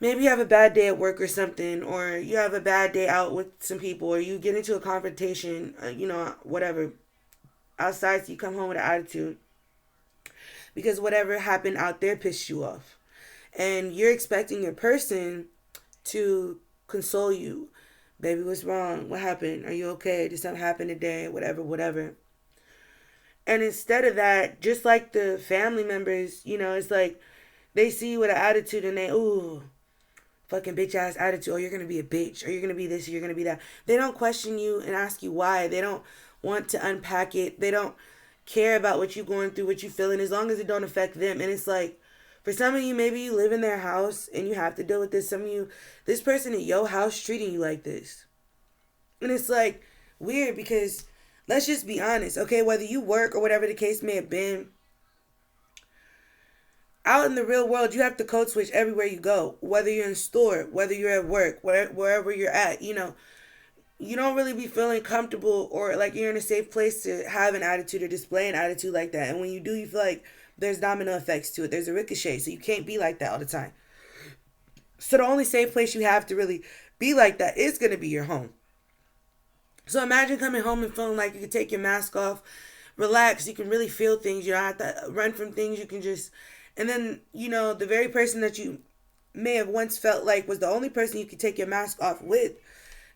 you have a bad day at work or something. Or you have a bad day out with some people. Or you get into a confrontation. Whatever. Outside, so you come home with an attitude. Because whatever happened out there pissed you off. And you're expecting your person to console you. Baby, what's wrong? What happened? Are you okay? Did something happen today? Whatever. And instead of that, just like the family members, it's like they see you with an attitude and they, ooh, fucking bitch ass attitude. Oh, you're going to be a bitch. Or you're going to be this. Or you're going to be that. They don't question you and ask you why. They don't want to unpack it. They don't care about what you're going through, what you're feeling, as long as it don't affect them. And it's like, for some of you, maybe you live in their house and you have to deal with this. Some of you, this person at your house treating you like this. And it's like weird because let's just be honest, okay? Whether you work or whatever the case may have been, out in the real world, you have to code switch everywhere you go. Whether you're in store, whether you're at work, wherever you're at, you don't really be feeling comfortable or like you're in a safe place to have an attitude or display an attitude like that. And when you do, you feel like there's domino effects to it. There's a ricochet. So you can't be like that all the time. So the only safe place you have to really be like that is going to be your home. So imagine coming home and feeling like you can take your mask off, relax. You can really feel things. You don't have to run from things. You can just, and then, the very person that you may have once felt like was the only person you could take your mask off with,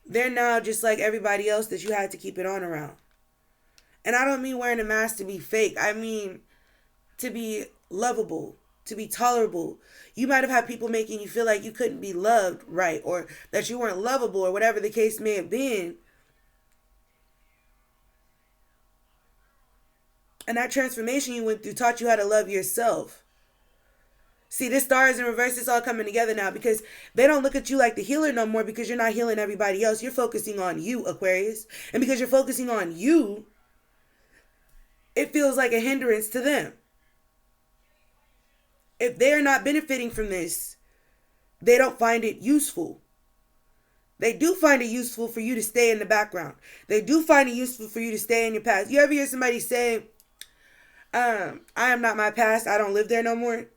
they're now just like everybody else that you had to keep it on around. And I don't mean wearing a mask to be fake. I mean to be lovable, to be tolerable. You might have had people making you feel like you couldn't be loved right, or that you weren't lovable, or whatever the case may have been. And that transformation you went through taught you how to love yourself. See, this star is in reverse. It's all coming together now because they don't look at you like the healer no more because you're not healing everybody else. You're focusing on you, Aquarius. And because you're focusing on you, it feels like a hindrance to them. If they're not benefiting from this, they don't find it useful. They do find it useful for you to stay in the background. They do find it useful for you to stay in your past. You ever hear somebody say, I am not my past. I don't live there no more.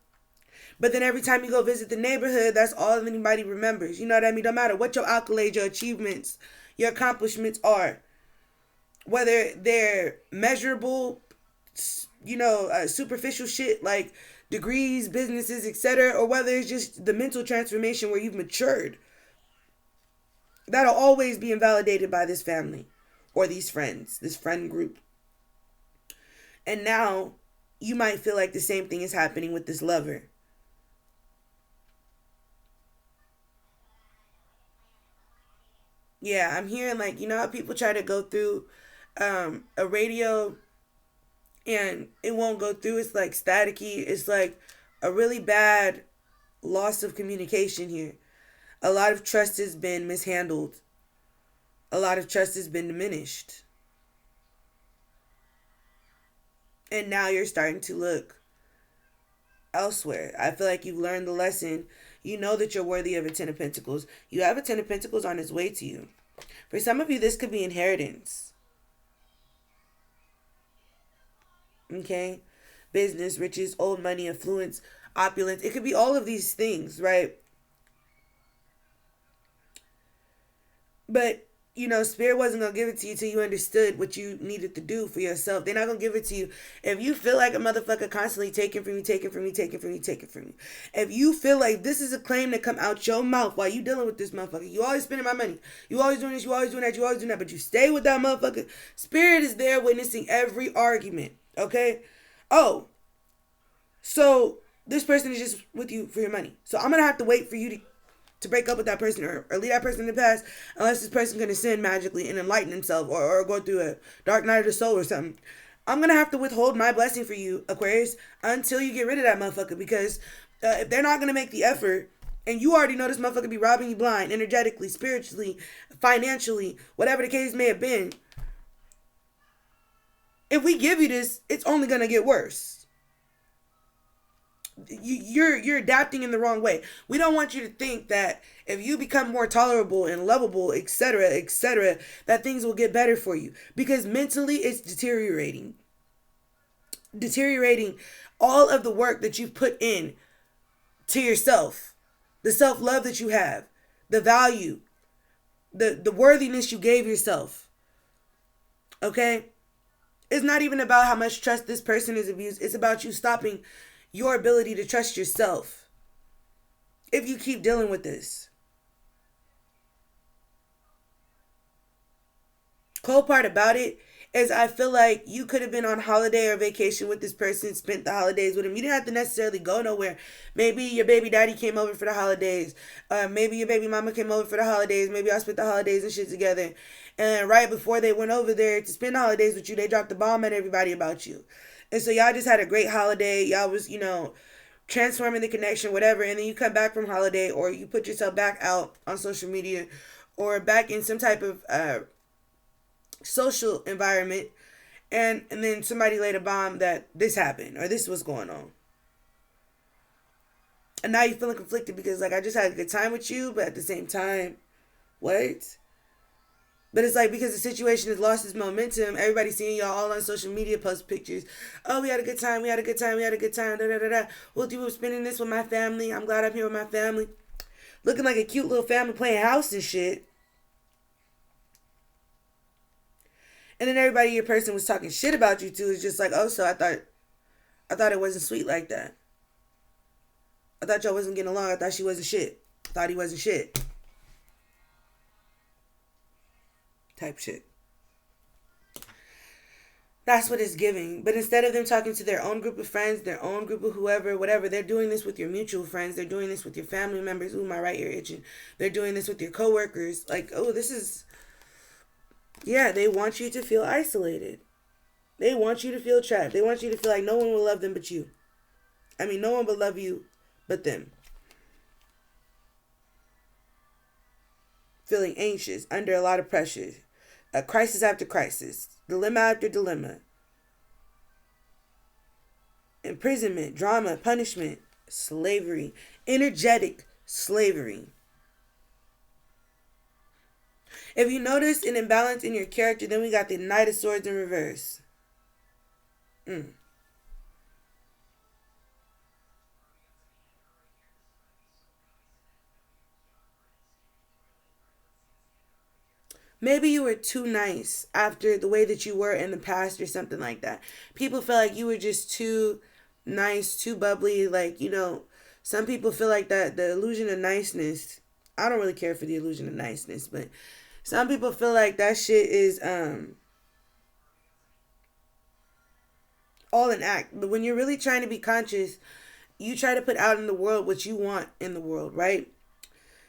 But then every time you go visit the neighborhood, that's all anybody remembers. You know what I mean? No matter what your accolades, your achievements, your accomplishments are. Whether they're measurable, superficial shit like degrees, businesses, etc., or whether it's just the mental transformation where you've matured. That'll always be invalidated by this family or these friends, this friend group. And now you might feel like the same thing is happening with this lover. Yeah, I'm hearing like, how people try to go through a radio and it won't go through. It's like staticky. It's like a really bad loss of communication here. A lot of trust has been mishandled. A lot of trust has been diminished. And now you're starting to look elsewhere. I feel like you've learned the lesson. You know that you're worthy of a Ten of Pentacles. You have a Ten of Pentacles on its way to you. For some of you, this could be inheritance. Okay? Business, riches, old money, affluence, opulence. It could be all of these things, right? But Spirit wasn't going to give it to you till you understood what you needed to do for yourself. They're not going to give it to you if you feel like a motherfucker constantly taking from you, taking from you, taking from you, taking from you. If you feel like this is a claim that come out your mouth while you dealing with this motherfucker, you always spending my money, you always doing this, you always doing that, you always doing that, but you stay with that motherfucker. Spirit is there witnessing every argument, okay? Oh, so this person is just with you for your money. So I'm going to have to wait for you to break up with that person or leave that person in the past unless this person can ascend magically and enlighten himself or go through a dark night of the soul or something. I'm going to have to withhold my blessing for you, Aquarius, until you get rid of that motherfucker, because if they're not going to make the effort, and you already know this motherfucker be robbing you blind, energetically, spiritually, financially, whatever the case may have been, if we give you this, it's only going to get worse. You're adapting in the wrong way. We don't want you to think that if you become more tolerable and lovable, etc., that things will get better for you, because mentally it's deteriorating all of the work that you've put in to yourself, the self-love that you have, the value, the worthiness you gave yourself. Okay? It's not even about how much trust this person is abused. It's about you stopping your ability to trust yourself if you keep dealing with this. Cold part about it is I feel like you could have been on holiday or vacation with this person, spent the holidays with him. You didn't have to necessarily go nowhere. Maybe your baby daddy came over for the holidays. Maybe your baby mama came over for the holidays. Maybe y'all spent the holidays and shit together. And right before they went over there to spend the holidays with you, they dropped the bomb at everybody about you. And so y'all just had a great holiday. Y'all was, transforming the connection, whatever. And then you come back from holiday, or you put yourself back out on social media or back in some type of social environment. And then somebody laid a bomb that this happened or this was going on. And now you're feeling conflicted because, I just had a good time with you, but at the same time, what? But it's because the situation has lost its momentum. Everybody's seeing y'all all on social media post pictures. Oh, we had a good time. Da, da, da, da. We'll do spending this with my family. I'm glad I'm here with my family. Looking like a cute little family playing house and shit. And then everybody your person was talking shit about you too. It's just oh, so I thought it wasn't sweet like that. I thought y'all wasn't getting along. I thought she wasn't shit. I thought he wasn't shit. Type shit. That's what it's giving. But instead of them talking to their own group of friends, their own group of whoever, whatever, they're doing this with your mutual friends. They're doing this with your family members. Ooh, my right ear itching. They're doing this with your coworkers. Oh, this is... Yeah, they want you to feel isolated. They want you to feel trapped. They want you to feel like no one will love them but you. I mean, no one will love you but them. Feeling anxious, under a lot of pressure. A crisis after crisis. Dilemma after dilemma. Imprisonment, drama, punishment, slavery. Energetic slavery. If you notice an imbalance in your character, then we got the Knight of Swords in reverse. Maybe you were too nice after the way that you were in the past or something like that. People feel like you were just too nice, too bubbly. Some people feel like that the illusion of niceness. I don't really care for the illusion of niceness, but some people feel like that shit is all an act. But when you're really trying to be conscious, you try to put out in the world what you want in the world, right?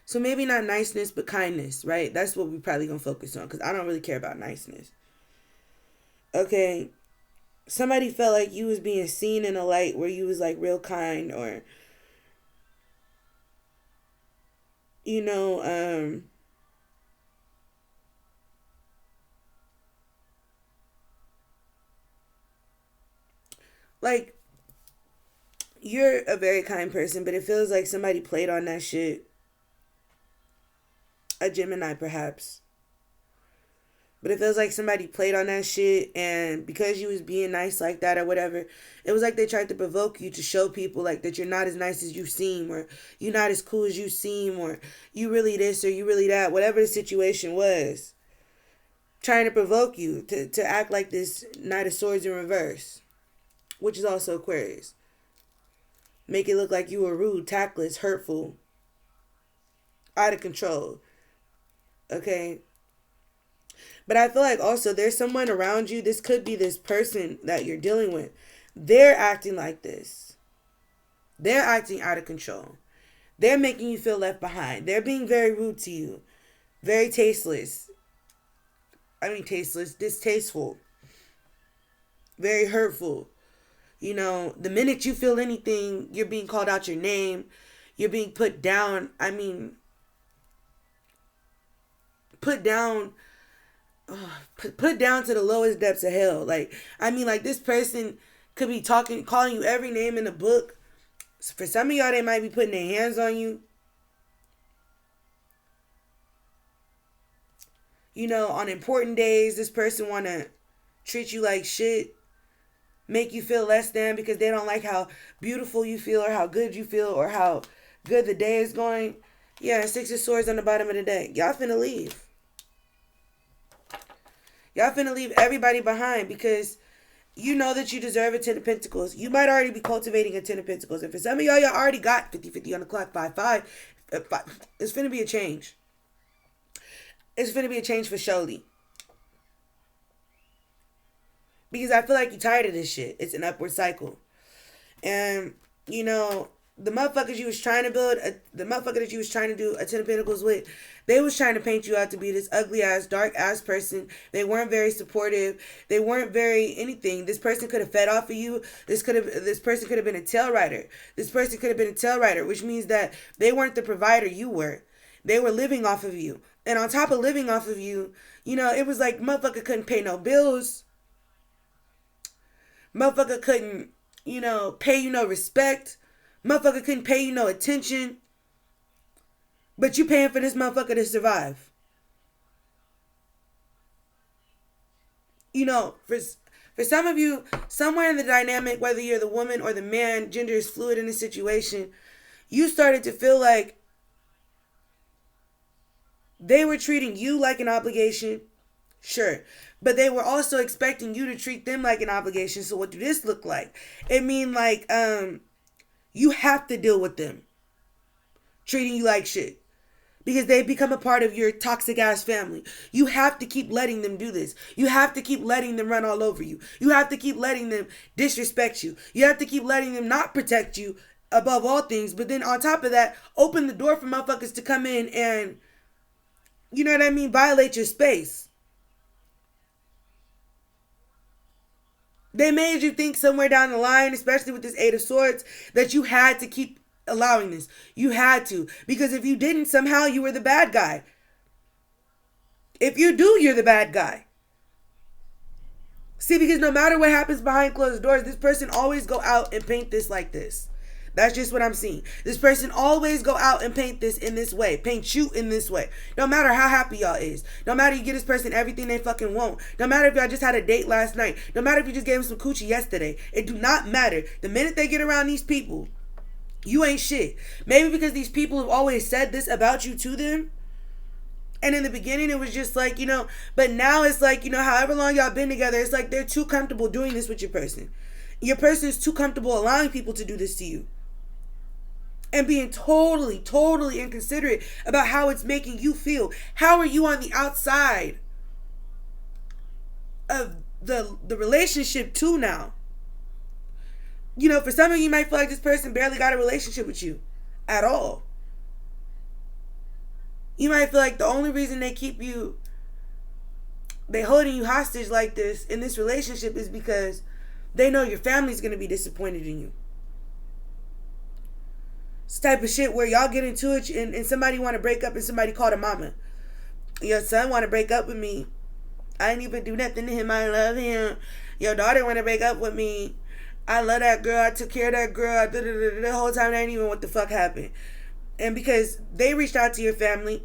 So maybe not niceness, but kindness, right? That's what we're probably going to focus on, because I don't really care about niceness. Okay. Somebody felt like you was being seen in a light where you was real kind, or, you're a very kind person, but it feels like somebody played on that shit. A Gemini, perhaps. But it feels like somebody played on that shit, and because you was being nice like that or whatever, it was like they tried to provoke you to show people that you're not as nice as you seem, or you're not as cool as you seem, or you really this or you really that, whatever the situation was. trying to provoke you to act like this Knight of Swords in reverse, which is also Aquarius. Make it look like you were rude, tactless, hurtful, out of control. Okay? But I feel like also there's someone around you. This could be this person that you're dealing with. They're acting like this. They're acting out of control. They're making you feel left behind. They're being very rude to you. Very tasteless. Distasteful. Very hurtful. You know, the minute you feel anything, you're being called out your name. You're being put down. Put down to the lowest depths of hell. Like this person could be calling you every name in the book. For some of y'all, they might be putting their hands on you. You know, on important days, this person want to treat you like shit. Make you feel less than because they don't like how beautiful you feel or how good you feel or how good the day is going. Yeah, 6 of Swords on the bottom of the deck. Y'all finna leave. Y'all finna leave everybody behind because you know that you deserve a 10 of Pentacles. You might already be cultivating a 10 of Pentacles. And for some of y'all already got 50-50 on the clock, 5-5. It's finna be a change. It's finna be a change for surely. Because I feel like you're tired of this shit. It's an upward cycle. And, you know, the motherfuckers you was trying to build, the motherfucker that you was trying to do a 10 of Pentacles with, they was trying to paint you out to be this ugly ass, dark ass person. They weren't very supportive. They weren't very anything. This person could have fed off of you. This person could have been a tail rider. This person could have been a tail rider, which means that they weren't the provider you were. They were living off of you. And on top of living off of you, you know, it was like motherfucker couldn't pay no bills. Motherfucker couldn't, you know, pay you no respect. Motherfucker couldn't pay you no attention. But you paying for this motherfucker to survive. You know, for some of you, somewhere in the dynamic, whether you're the woman or the man, gender is fluid in this situation, you started to feel like they were treating you like an obligation. Sure. But they were also expecting you to treat them like an obligation. So what do this look like? It mean like, you have to deal with them treating you like shit because they become a part of your toxic ass family. You have to keep letting them do this. You have to keep letting them run all over you. You have to keep letting them disrespect you. You have to keep letting them not protect you above all things. But then on top of that, open the door for motherfuckers to come in and, you know what I mean, violate your space. They made you think somewhere down the line, especially with this 8 of Swords, that you had to keep allowing this. You had to. Because if you didn't, somehow you were the bad guy. If you do, you're the bad guy. See, because no matter what happens behind closed doors, this person always go out and paint this like this. That's just what I'm seeing. This person always go out and paint this in this way. Paint you in this way. No matter how happy y'all is. No matter you give this person everything they fucking want. No matter if y'all just had a date last night. No matter if you just gave them some coochie yesterday. It do not matter. The minute they get around these people, you ain't shit. Maybe because these people have always said this about you to them. And in the beginning, it was just like, you know, but now it's like, you know, however long y'all been together, it's like they're too comfortable doing this with your person. Your person is too comfortable allowing people to do this to you. And being totally inconsiderate about how it's making you feel. How are you on the outside of the relationship too now? You know, for some of you might feel like this person barely got a relationship with you at all. You might feel like the only reason they holding you hostage like this in this relationship is because they know your family's going to be disappointed in you. It's type of shit where y'all get into it and somebody want to break up and somebody call the mama. Your son want to break up with me. I didn't even do nothing to him. I love him. Your daughter want to break up with me. I love that girl. I took care of that girl. The whole time they didn't even know what the fuck happened. And because they reached out to your family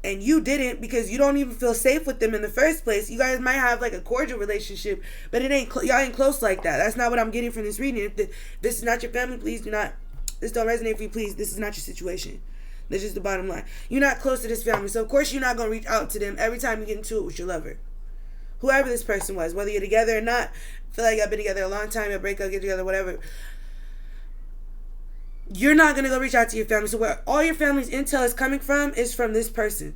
and you didn't, because you don't even feel safe with them in the first place. You guys might have like a cordial relationship, but y'all ain't close like that. That's not what I'm getting from this reading. If this is not your family, please do not. This don't resonate for you, please. This is not your situation. That's just the bottom line. You're not close to this family, so of course you're not going to reach out to them every time you get into it with your lover. Whoever this person was, whether you're together or not, feel like I've been together a long time, you break up, get together, whatever. You're not going to go reach out to your family. So where all your family's intel is coming from is from this person.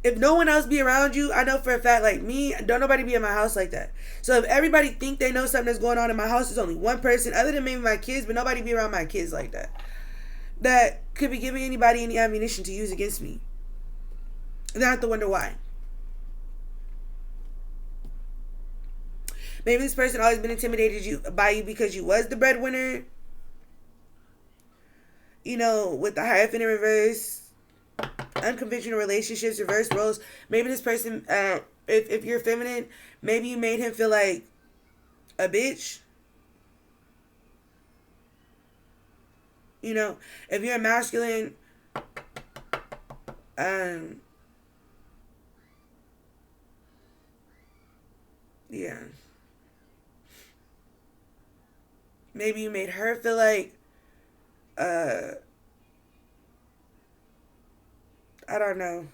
If no one else be around you, I know for a fact, like me, don't nobody be in my house like that. So if everybody think they know something that's going on in my house, there's only one person, other than maybe my kids, but nobody be around my kids like that. That could be giving anybody any ammunition to use against me. And I have to wonder why. Maybe this person always been intimidated by you because you was the breadwinner. You know, with the Hierophant in reverse, unconventional relationships, reverse roles. Maybe this person, if you're feminine, maybe you made him feel like a bitch. You know, if you're a masculine, yeah. Maybe you made her feel like, I don't know.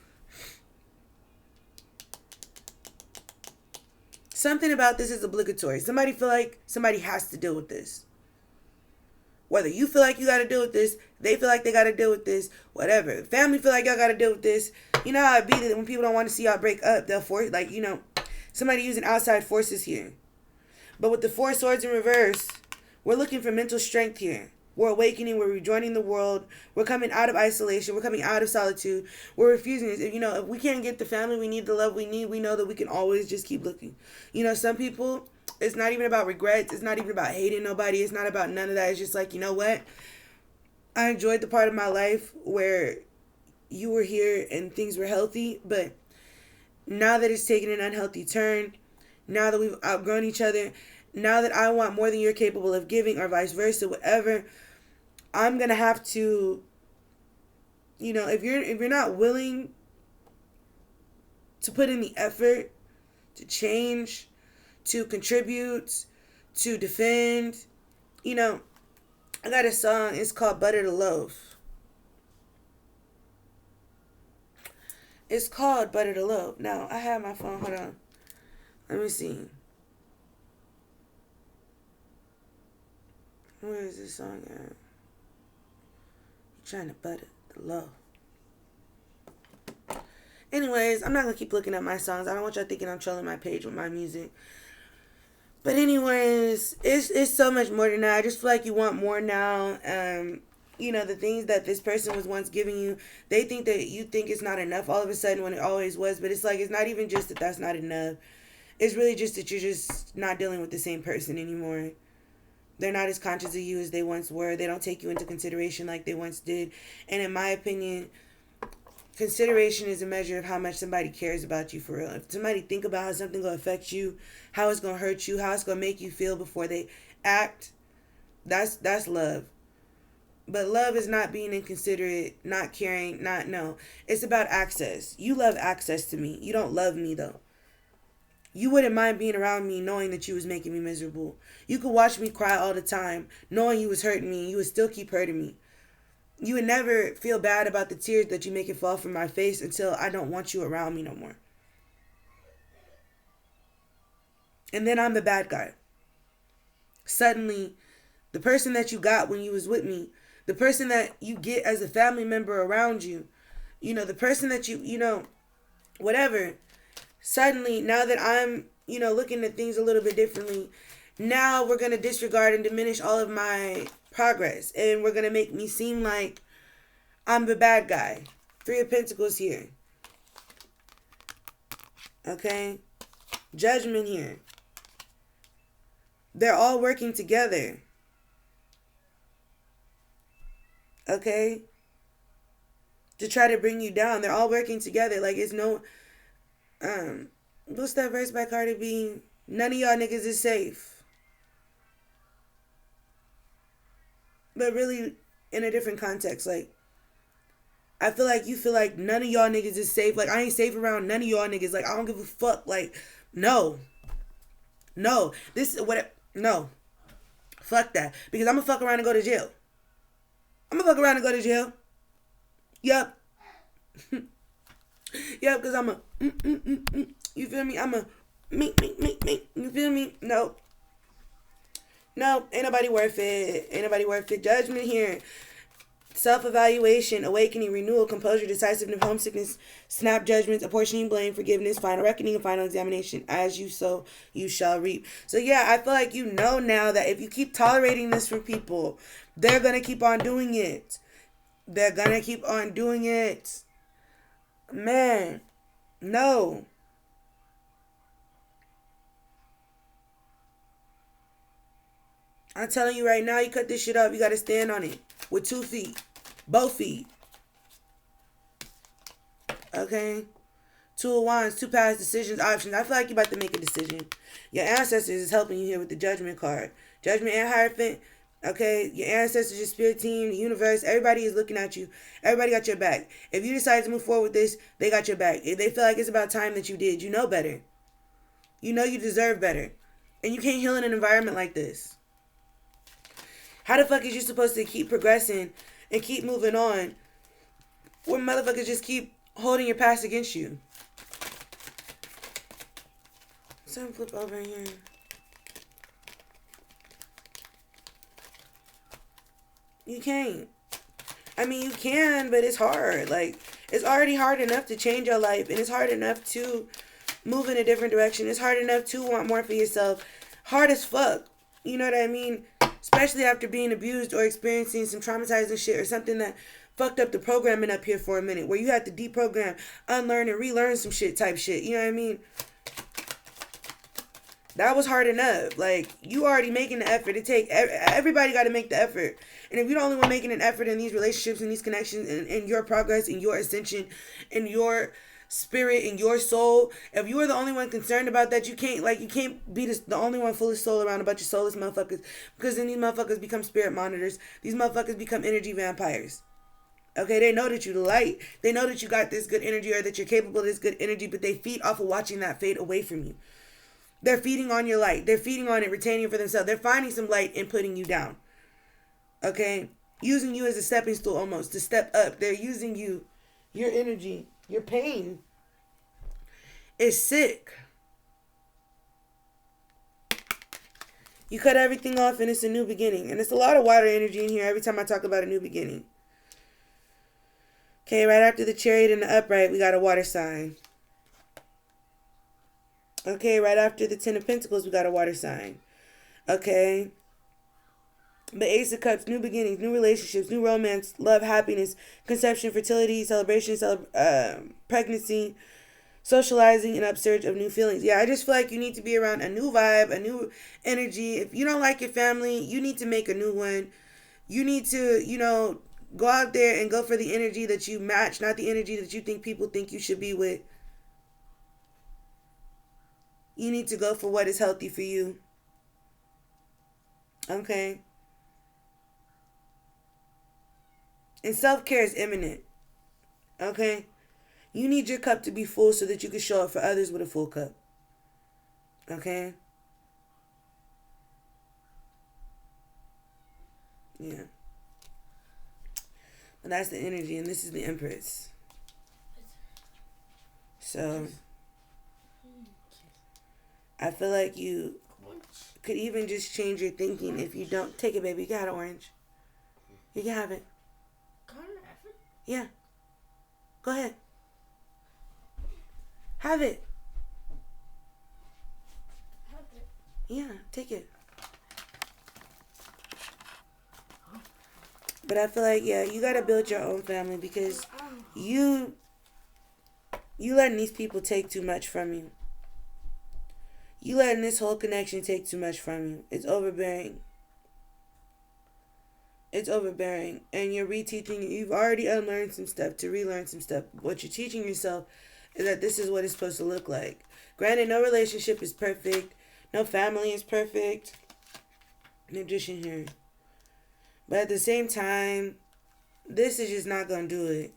Something about this is obligatory. Somebody feel like somebody has to deal with this. Whether you feel like you got to deal with this, they feel like they got to deal with this, whatever. Family feel like y'all got to deal with this. You know how it be that when people don't want to see y'all break up, they'll force, like, you know, somebody using outside forces here. But with the 4 swords in reverse, we're looking for mental strength here. We're awakening. We're rejoining the world. We're coming out of isolation. We're coming out of solitude. We're refusing this. You know, if we can't get the family we need, the love we need, we know that we can always just keep looking. You know, some people, it's not even about regrets. It's not even about hating nobody. It's not about none of that. It's just like, you know what? I enjoyed the part of my life where you were here and things were healthy. But now that it's taken an unhealthy turn, now that we've outgrown each other, now that I want more than you're capable of giving or vice versa, whatever, I'm going to have to, you know, if you're not willing to put in the effort to change, to contribute, to defend, you know, I got a song, it's called Butter the Loaf. It's called Butter the Loaf. Now, I have my phone, hold on. Let me see. Where is this song at? Trying to butter the loaf. Anyways, I'm not going to keep looking at my songs. I don't want y'all thinking I'm trolling my page with my music. But anyways, it's so much more than that. I just feel like you want more now. You know, the things that this person was once giving you, they think that you think it's not enough all of a sudden when it always was. But it's like, it's not even just that that's not enough. It's really just that you're just not dealing with the same person anymore. They're not as conscious of you as they once were. They don't take you into consideration like they once did. And in my opinion, consideration is a measure of how much somebody cares about you for real. If somebody think about how something going to affect you, how it's going to hurt you, how it's going to make you feel before they act, that's love. But love is not being inconsiderate, not caring, no. It's about access. You love access to me. You don't love me though. You wouldn't mind being around me knowing that you was making me miserable. You could watch me cry all the time knowing you was hurting me. You would still keep hurting me. You would never feel bad about the tears that you make it fall from my face until I don't want you around me no more. And then I'm the bad guy. Suddenly, the person that you got when you was with me, the person that you get as a family member around you, you know, the person that you know, whatever. Suddenly, now that I'm, you know, looking at things a little bit differently, now we're going to disregard and diminish all of my progress. And we're going to make me seem like I'm the bad guy. 3 of Pentacles here. Okay? Judgment here. They're all working together. Okay? To try to bring you down. They're all working together. Like, it's no... what's that verse by Cardi B? None of y'all niggas is safe. But really, in a different context, like, I feel like you feel like none of y'all niggas is safe. Like, I ain't safe around none of y'all niggas. Like, I don't give a fuck. Like, no. No. This is what... No. Fuck that. Because I'm gonna fuck around and go to jail. I'm gonna fuck around and go to jail. Yep. Yep, because I'm a, you feel me? I'm a, me, you feel me? Nope. Nope, ain't nobody worth it. Ain't nobody worth it. Judgment here. Self-evaluation, awakening, renewal, composure, decisiveness, homesickness, snap judgments, apportioning blame, forgiveness, final reckoning, and final examination. As you sow, you shall reap. So yeah, I feel like you know now that if you keep tolerating this from people, they're going to keep on doing it. They're going to keep on doing it. Man, no. I'm telling you right now, you cut this shit up, you got to stand on it with 2 feet. Both feet. Okay? 2 of Wands, 2 past decisions, options. I feel like you're about to make a decision. Your ancestors is helping you here with the Judgment card. Judgment and Hierophant. Okay? Your ancestors, your spirit team, the universe, everybody is looking at you. Everybody got your back. If you decide to move forward with this, they got your back. If they feel like it's about time that you did, you know better. You know you deserve better. And you can't heal in an environment like this. How the fuck is you supposed to keep progressing and keep moving on when motherfuckers just keep holding your past against you? Something flip over here. You can't. I mean, you can, but it's hard. Like, it's already hard enough to change your life, and it's hard enough to move in a different direction. It's hard enough to want more for yourself. Hard as fuck. You know what I mean? Especially after being abused or experiencing some traumatizing shit or something that fucked up the programming up here for a minute, where you have to deprogram, unlearn, and relearn some shit type shit. You know what I mean? That was hard enough. Like, you already making the effort. Everybody got to make the effort. And if you're the only one making an effort in these relationships and these connections and your progress and your ascension and your spirit and your soul, if you are the only one concerned about that, you can't be the only one full of soul around a bunch of soulless motherfuckers, because then these motherfuckers become spirit monitors. These motherfuckers become energy vampires. Okay, they know that you the light. They know that you got this good energy or that you're capable of this good energy, but they feed off of watching that fade away from you. They're feeding on your light. They're feeding on it, retaining it for themselves. They're finding some light and putting you down. Okay? Using you as a stepping stool almost to step up. They're using you, your energy, your pain is sick. You cut everything off and it's a new beginning. And it's a lot of water energy in here every time I talk about a new beginning. Okay, right after the Chariot and the Upright, we got a water sign. Okay, right after the Ten of Pentacles, we got a water sign. Okay. The Ace of Cups, new beginnings, new relationships, new romance, love, happiness, conception, fertility, celebration, pregnancy, socializing, and upsurge of new feelings. Yeah, I just feel like you need to be around a new vibe, a new energy. If you don't like your family, you need to make a new one. You need to, go out there and go for the energy that you match, not the energy that you think people think you should be with. You need to go for what is healthy for you. Okay? And self-care is imminent. Okay? You need your cup to be full so that you can show up for others with a full cup. Okay? Yeah. But that's the energy, and this is the Empress. So I feel like you could even just change your thinking if you don't. Take it, baby. You got an orange. You can have it. Yeah. Go ahead. Have it. Yeah, take it. But I feel like, yeah, you got to build your own family, because you letting these people take too much from you. You letting this whole connection take too much from you. It's overbearing. It's overbearing. And you're reteaching. You've already unlearned some stuff to relearn some stuff. What you're teaching yourself is that this is what it's supposed to look like. Granted, no relationship is perfect. No family is perfect. Magician here. But at the same time, this is just not going to do it.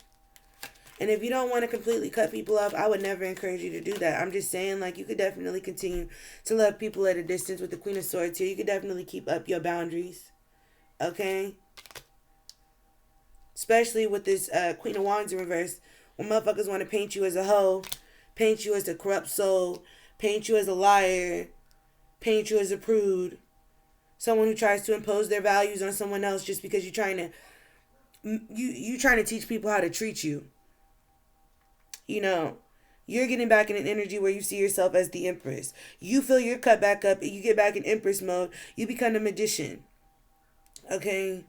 And if you don't want to completely cut people off, I would never encourage you to do that. I'm just saying, like, you could definitely continue to love people at a distance with the Queen of Swords here. You could definitely keep up your boundaries. Okay? Especially with this Queen of Wands in reverse. When motherfuckers want to paint you as a hoe, paint you as a corrupt soul, paint you as a liar, paint you as a prude, someone who tries to impose their values on someone else just because you're trying to teach people how to treat you. You know, you're getting back in an energy where you see yourself as the Empress. You fill your cup back up and you get back in Empress mode. You become a magician. Okay?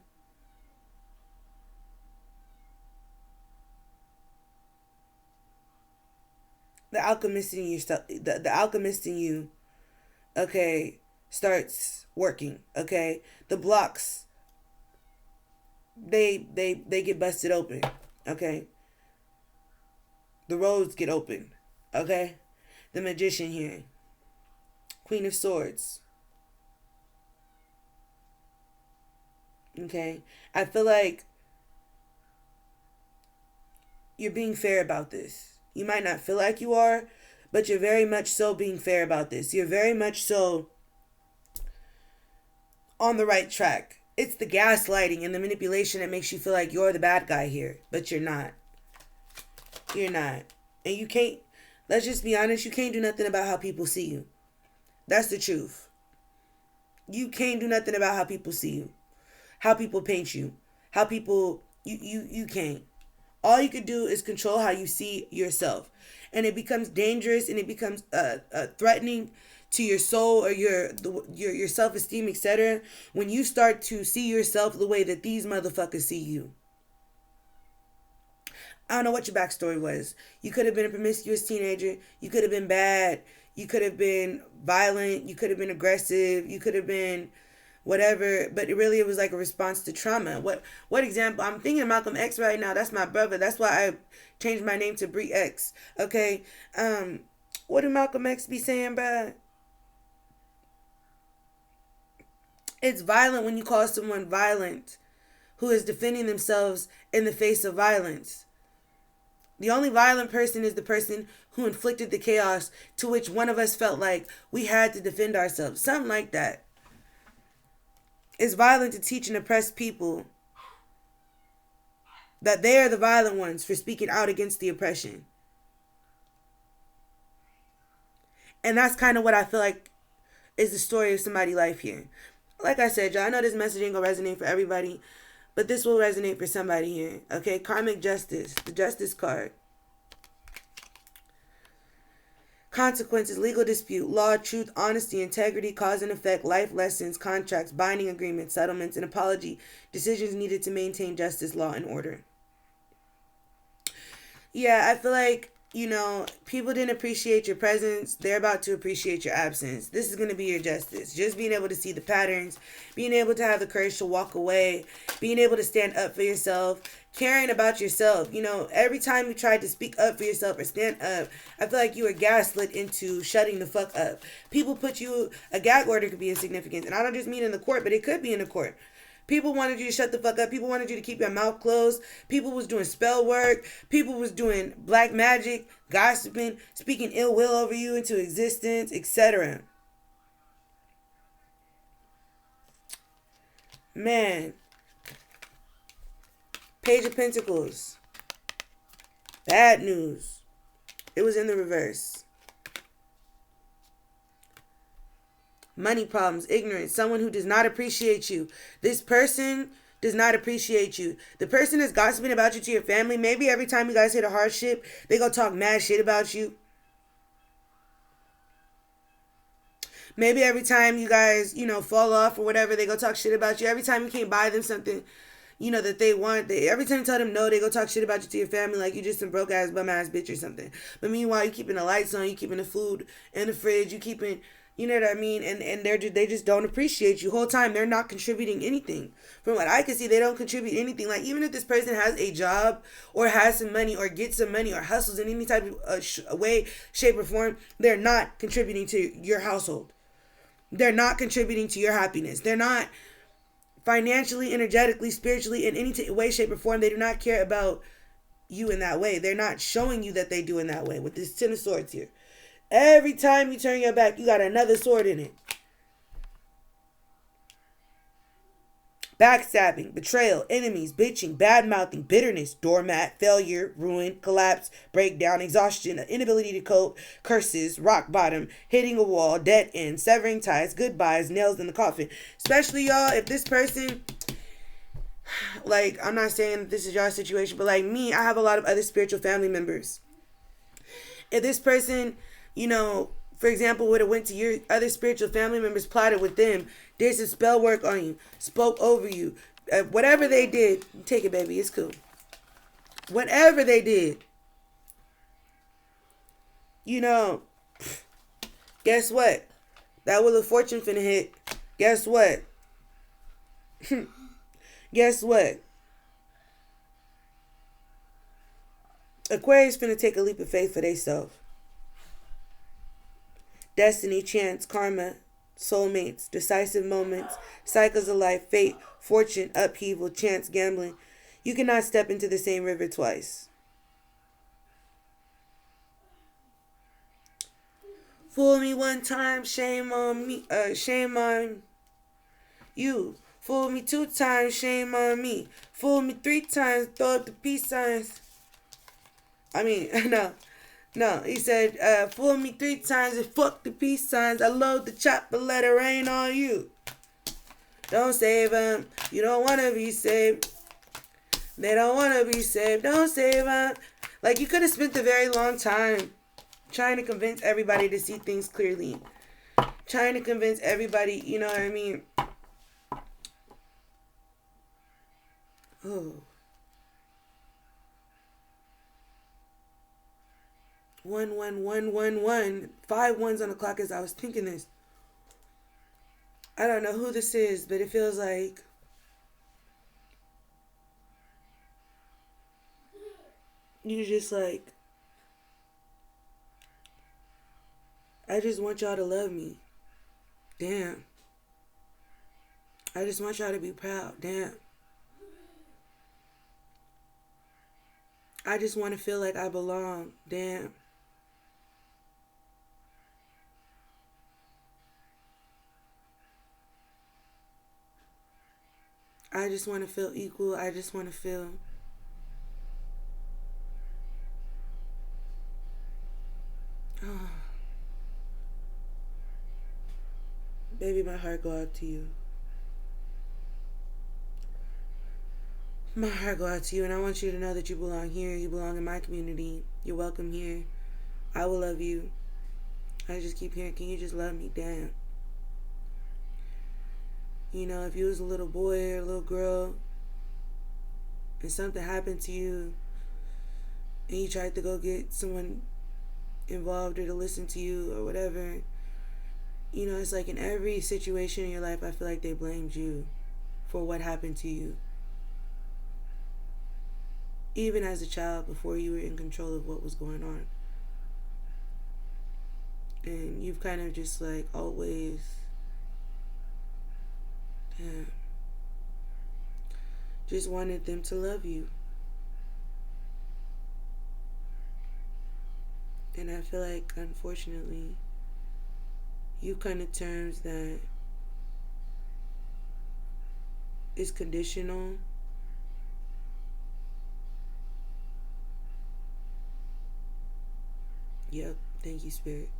The alchemist in you, the alchemist in you, okay, starts working. Okay? The blocks, they get busted open. Okay? The roads get open. Okay? The magician here. Queen of Swords. Okay? I feel like you're being fair about this. You might not feel like you are, but you're very much so being fair about this. You're very much so on the right track. It's the gaslighting and the manipulation that makes you feel like you're the bad guy here, but you're not. You're not. And you can't, let's just be honest, you can't do nothing about how people see you. That's the truth. You can't do nothing about how people see you. How people paint you. How people, you can't. All you could do is control how you see yourself. And it becomes dangerous and it becomes threatening to your soul or your self-esteem, etc. when you start to see yourself the way that these motherfuckers see you. I don't know what your backstory was. You could have been a promiscuous teenager. You could have been bad. You could have been violent. You could have been aggressive. You could have been whatever. But it was like a response to trauma. What example? I'm thinking of Malcolm X right now. That's my brother. That's why I changed my name to Bree X. Okay. What do Malcolm X be saying, bruh? It's violent when you call someone violent who is defending themselves in the face of violence. The only violent person is the person who inflicted the chaos to which one of us felt like we had to defend ourselves. Something like that. It's violent to teach and oppress people that they are the violent ones for speaking out against the oppression. And that's kind of what I feel like is the story of somebody's life here. Like I said, y'all, I know this message ain't gonna resonate for everybody, but this will resonate for somebody here. Okay, karmic justice, the justice card. Consequences, legal dispute, law, truth, honesty, integrity, cause and effect, life lessons, contracts, binding agreements, settlements, and apology. Decisions needed to maintain justice, law, and order. Yeah, I feel like, people didn't appreciate your presence. They're about to appreciate your absence. This is going to be your justice. Just being able to see the patterns, being able to have the courage to walk away, being able to stand up for yourself, caring about yourself. Every time you tried to speak up for yourself or stand up, I feel like you were gaslit into shutting the fuck up. People put you, a gag order could be insignificant. And I don't just mean in the court, but it could be in the court. People wanted you to shut the fuck up. People wanted you to keep your mouth closed. People was doing spell work. People was doing black magic, gossiping, speaking ill will over you into existence, etc. Man. Page of Pentacles. Bad news. It was in the reverse. Money problems, ignorance, someone who does not appreciate you. This person does not appreciate you. The person that's gossiping about you to your family, maybe every time you guys hit a hardship, they go talk mad shit about you. Maybe every time you guys, fall off or whatever, they go talk shit about you. Every time you can't buy them something, that they want, every time you tell them no, they go talk shit about you to your family like you just some broke ass, bum ass bitch or something. But meanwhile, you keeping the lights on, you keeping the food in the fridge, you keeping... You know what I mean? And they just don't appreciate you. Whole time, they're not contributing anything. From what I can see, they don't contribute anything. Like, even if this person has a job or has some money or gets some money or hustles in any type of way, shape, or form, they're not contributing to your household. They're not contributing to your happiness. They're not financially, energetically, spiritually, in any way, shape, or form. They do not care about you in that way. They're not showing you that they do in that way with this Ten of Swords here. Every time you turn your back, you got another sword in it. backstabbing, betrayal, enemies, bitching, bad-mouthing, bitterness, doormat, failure, ruin, collapse, breakdown, exhaustion, inability to cope, curses, rock bottom, hitting a wall, dead end, severing ties, goodbyes, nails in the coffin. Especially y'all, if this person, like, I'm not saying this is y'all's situation, but like me, I have a lot of other spiritual family members. If this person, you know, for example, would have went to your other spiritual family members, plotted with them, did some spell work on you, spoke over you, whatever they did, take it, baby, it's cool. Whatever they did, you know, guess what? That Wheel of Fortune finna hit. Guess what? Guess what? Aquarius finna take a leap of faith for theyself. Destiny, chance, karma, soulmates, decisive moments, cycles of life, fate, fortune, upheaval, chance, gambling. You cannot step into the same river twice. Fool me one time, shame on me, shame on you. Fool me 2 times, shame on me. Fool me 3 times, throw up the peace signs. I mean, no, he said, fool me 3 times and fuck the peace signs. I load the chopper, let it rain on you. Don't save them. You don't want to be saved. They don't want to be saved. Don't save them. Like, you could have spent a very long time trying to convince everybody to see things clearly. Trying to convince everybody, you know what I mean? Oh. 11111. 5 ones on the clock as I was thinking this. I don't know who this is, but it feels like you just like, I just want y'all to love me. Damn. I just want y'all to be proud. Damn. I just want to feel like I belong. Damn. I just want to feel equal. I just want to feel baby, my heart go out to you. My heart go out to you, and I want you to know that you belong here. You belong in my community. You're welcome here. I will love you. I just keep hearing, can you just love me? Damn. You know, if you was a little boy or a little girl and something happened to you and you tried to go get someone involved or to listen to you or whatever, you know, it's like in every situation in your life, I feel like they blamed you for what happened to you. Even as a child, before you were in control of what was going on. And you've kind of just like always, just wanted them to love you. And I feel like, unfortunately, you come to terms that it's conditional. Yep, thank you, Spirit.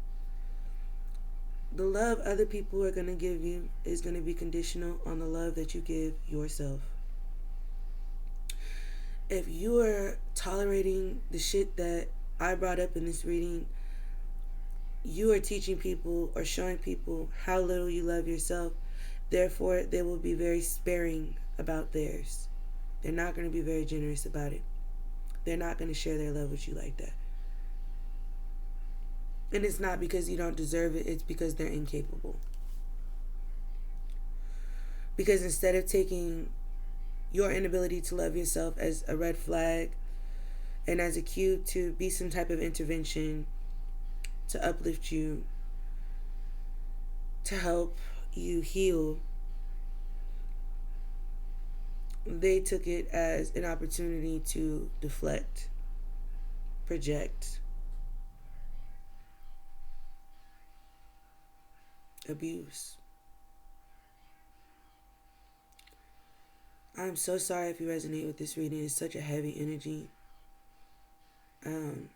The love other people are going to give you is going to be conditional on the love that you give yourself. If you are tolerating the shit that I brought up in this reading, you are teaching people or showing people how little you love yourself. Therefore, they will be very sparing about theirs. They're not going to be very generous about it. They're not going to share their love with you like that. And it's not because you don't deserve it, it's because they're incapable. Because instead of taking your inability to love yourself as a red flag and as a cue to be some type of intervention to uplift you, to help you heal, they took it as an opportunity to deflect, project, abuse. I'm so sorry if you resonate with this reading. It's such a heavy energy. God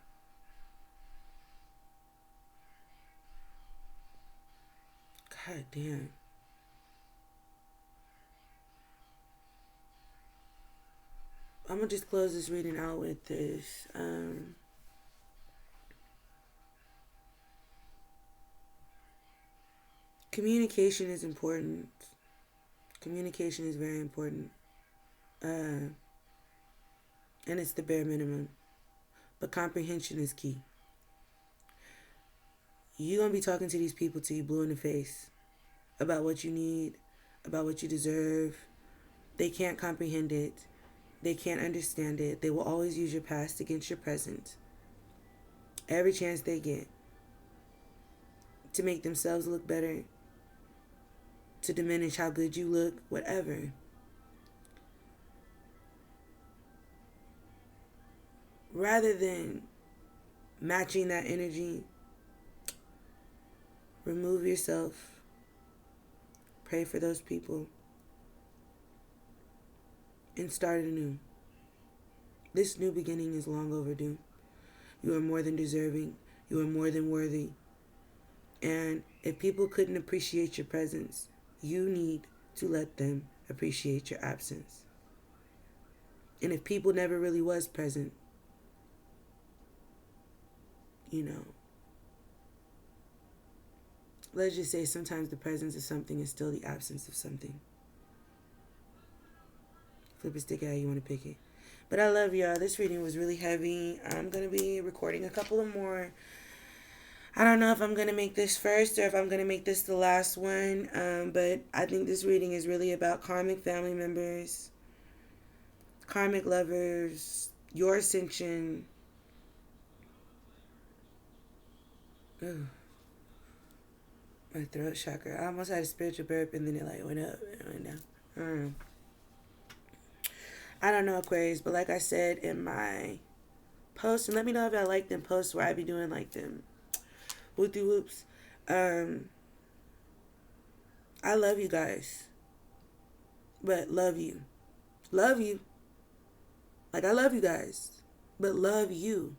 damn. I'm going to just close this reading out with this. Communication is important. Communication is very important. And it's the bare minimum. But comprehension is key. You're going to be talking to these people till you blue in the face about what you need, about what you deserve. They can't comprehend it. They can't understand it. They will always use your past against your present. Every chance they get. To make themselves look better. To diminish how good you look. Whatever. Rather than matching that energy, remove yourself. Pray for those people. And start anew. This new beginning is long overdue. You are more than deserving. You are more than worthy. And if people couldn't appreciate your presence, you need to let them appreciate your absence. And if people never really was present, let's just say sometimes the presence of something is still the absence of something. Flip a stick how you want to pick it. But I love y'all. This reading was really heavy. I'm going to be recording a couple of more. I don't know if I'm going to make this first or if I'm going to make this the last one. But I think this reading is really about karmic family members, karmic lovers, your ascension. Ooh. My throat chakra. I almost had a spiritual burp and then it went up and went down. I don't know, Aquarius, but like I said in my post, and let me know if I like them posts where I be doing like them whoopty whoops. I love you guys. But love you. Love you. Like I love you guys. But love you.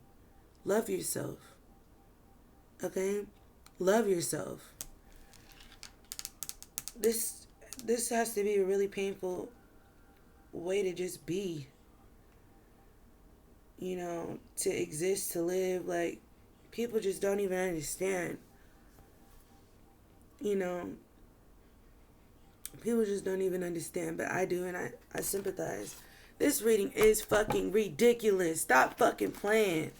Love yourself. Okay? Love yourself. This has to be a really painful way to just be, to exist, to live. Like, people just don't even understand, people just don't even understand, but I do, and I sympathize. This reading is fucking ridiculous. Stop fucking playing.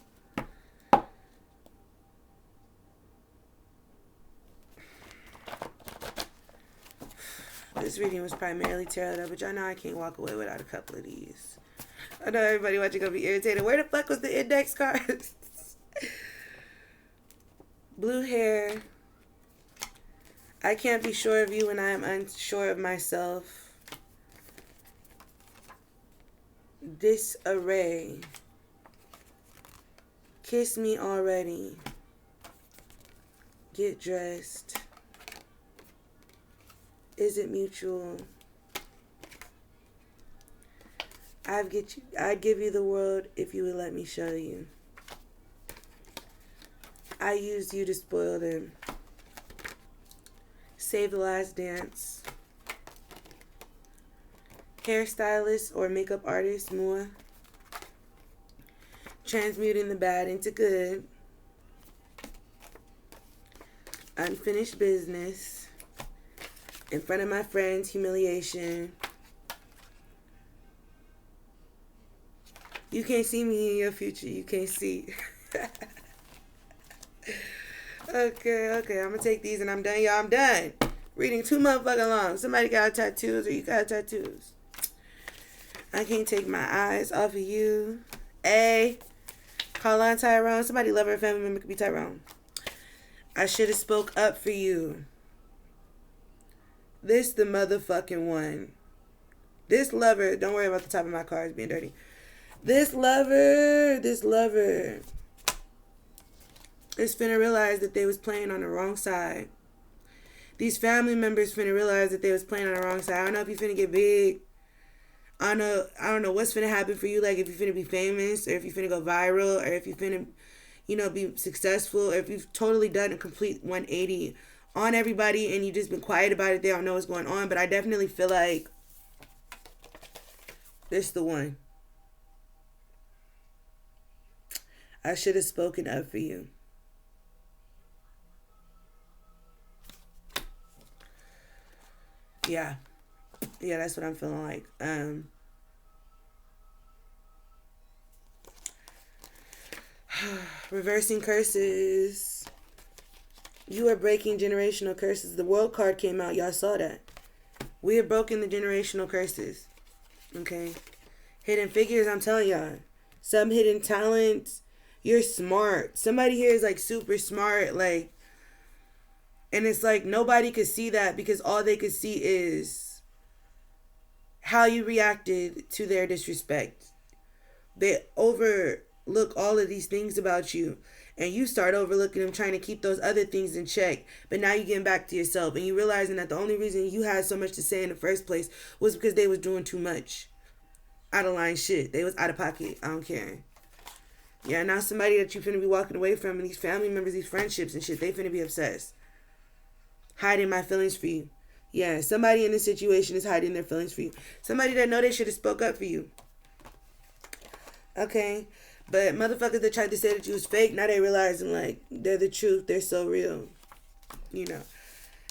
This reading was primarily tarot, but y'all know I can't walk away without a couple of these. I know everybody watching gonna be irritated. Where the fuck was the index cards? Blue hair. I can't be sure of you when I am unsure of myself. Disarray. Kiss me already. Get dressed. Is it mutual? I'd give you the world if you would let me show you. I used you to spoil them. Save the last dance. Hairstylist or makeup artist, Mua. Transmuting the bad into good. Unfinished business. In front of my friends, humiliation. You can't see me in your future. You can't see. Okay. I'm going to take these and I'm done. Y'all, I'm done. Reading too motherfucking long. Somebody got tattoos or you got tattoos. I can't take my eyes off of you. Call on Tyrone. Somebody love her family member could be Tyrone. I should have spoke up for you. This the motherfucking one. This lover, don't worry about the top of my cards being dirty. This lover is finna realize that they was playing on the wrong side. These family members finna realize that they was playing on the wrong side. I don't know if you finna get big. I don't know what's finna happen for you. Like if you're finna be famous, or if you're finna go viral, or if you're finna, be successful, or if you've totally done a complete 180 on everybody and you just been quiet about it. They don't know what's going on. But I definitely feel like this the one. I should have spoken up for you. Yeah. Yeah, that's what I'm feeling like. Reversing curses. You are breaking generational curses. The world card came out. Y'all saw that. We have broken the generational curses. Okay. Hidden figures, I'm telling y'all. Some hidden talents. You're smart. Somebody here is like super smart. Like, and it's like nobody could see that because all they could see is how you reacted to their disrespect. They overlook all of these things about you, and you start overlooking them, trying to keep those other things in check. But now you're getting back to yourself, and you're realizing that the only reason you had so much to say in the first place was because they was doing too much. Out of line shit. They was out of pocket. I don't care. Yeah, now somebody that you finna be walking away from, and these family members, these friendships and shit, they finna be obsessed. Hiding my feelings for you. Yeah, somebody in this situation is hiding their feelings for you. Somebody that know they should have spoke up for you. Okay? But motherfuckers that tried to say that you was fake, now they realizing, like, they're the truth. They're so real. And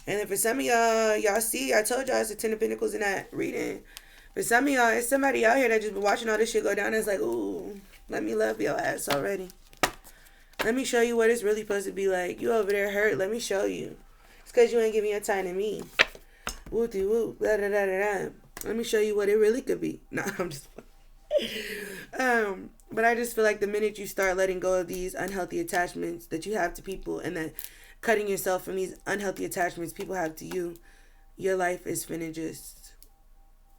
then for some of y'all see, I told y'all it's the Ten of Pentacles in that reading. For some of y'all, it's somebody out here that just been watching all this shit go down and it's like, ooh, let me love your ass already. Let me show you what it's really supposed to be like. You over there hurt. Let me show you. It's because you ain't giving your time to me. Wooty whoop. Da da da da da. Let me show you what it really could be. No, I'm just... But I just feel like the minute you start letting go of these unhealthy attachments that you have to people, and then cutting yourself from these unhealthy attachments people have to you, your life is finna just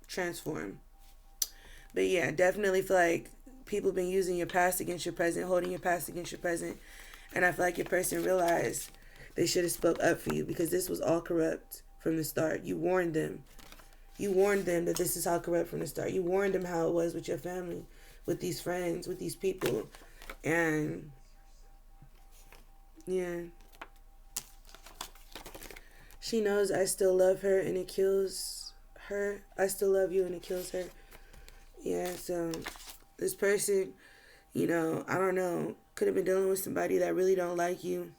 transform. But yeah, definitely feel like people been using your past against your present, holding your past against your present. And I feel like your person realized they should have spoke up for you because this was all corrupt from the start. You warned them. You warned them that this is all corrupt from the start. You warned them how it was with your family, with these friends, with these people. And yeah. She knows I still love her and it kills her. I still love you and it kills her. Yeah, so this person, I don't know, could have been dealing with somebody that really don't like you.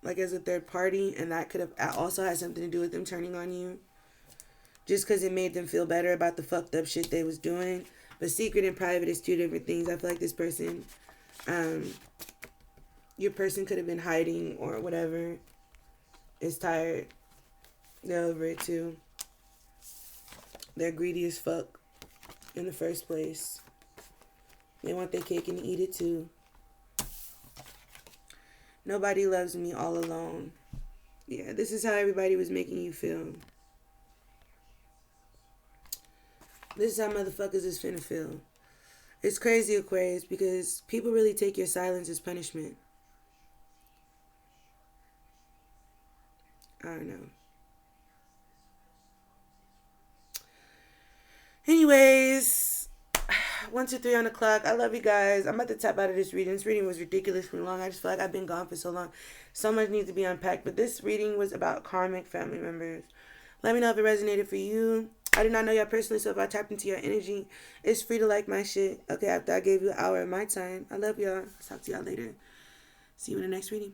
Like as a third party, and that could have also had something to do with them turning on you. Just because it made them feel better about the fucked up shit they was doing. But secret and private is two different things. I feel like this person, your person could have been hiding or whatever. Is tired. They're over it too. They're greedy as fuck in the first place. They want their cake and eat it too. Nobody loves me all alone. Yeah, this is how everybody was making you feel. This is how motherfuckers is finna feel. It's crazy, Aquarius, because people really take your silence as punishment. I don't know. Anyways, 1, 2, 3 on the clock. I love you guys. I'm about to tap out of this reading. This reading was ridiculously long. I just feel like I've been gone for so long. So much needs to be unpacked. But this reading was about karmic family members. Let me know if it resonated for you. I do not know y'all personally, so if I tapped into your energy, it's free to like my shit. Okay, after I gave you an hour of my time. I love y'all. I'll talk to y'all later. See you in the next reading.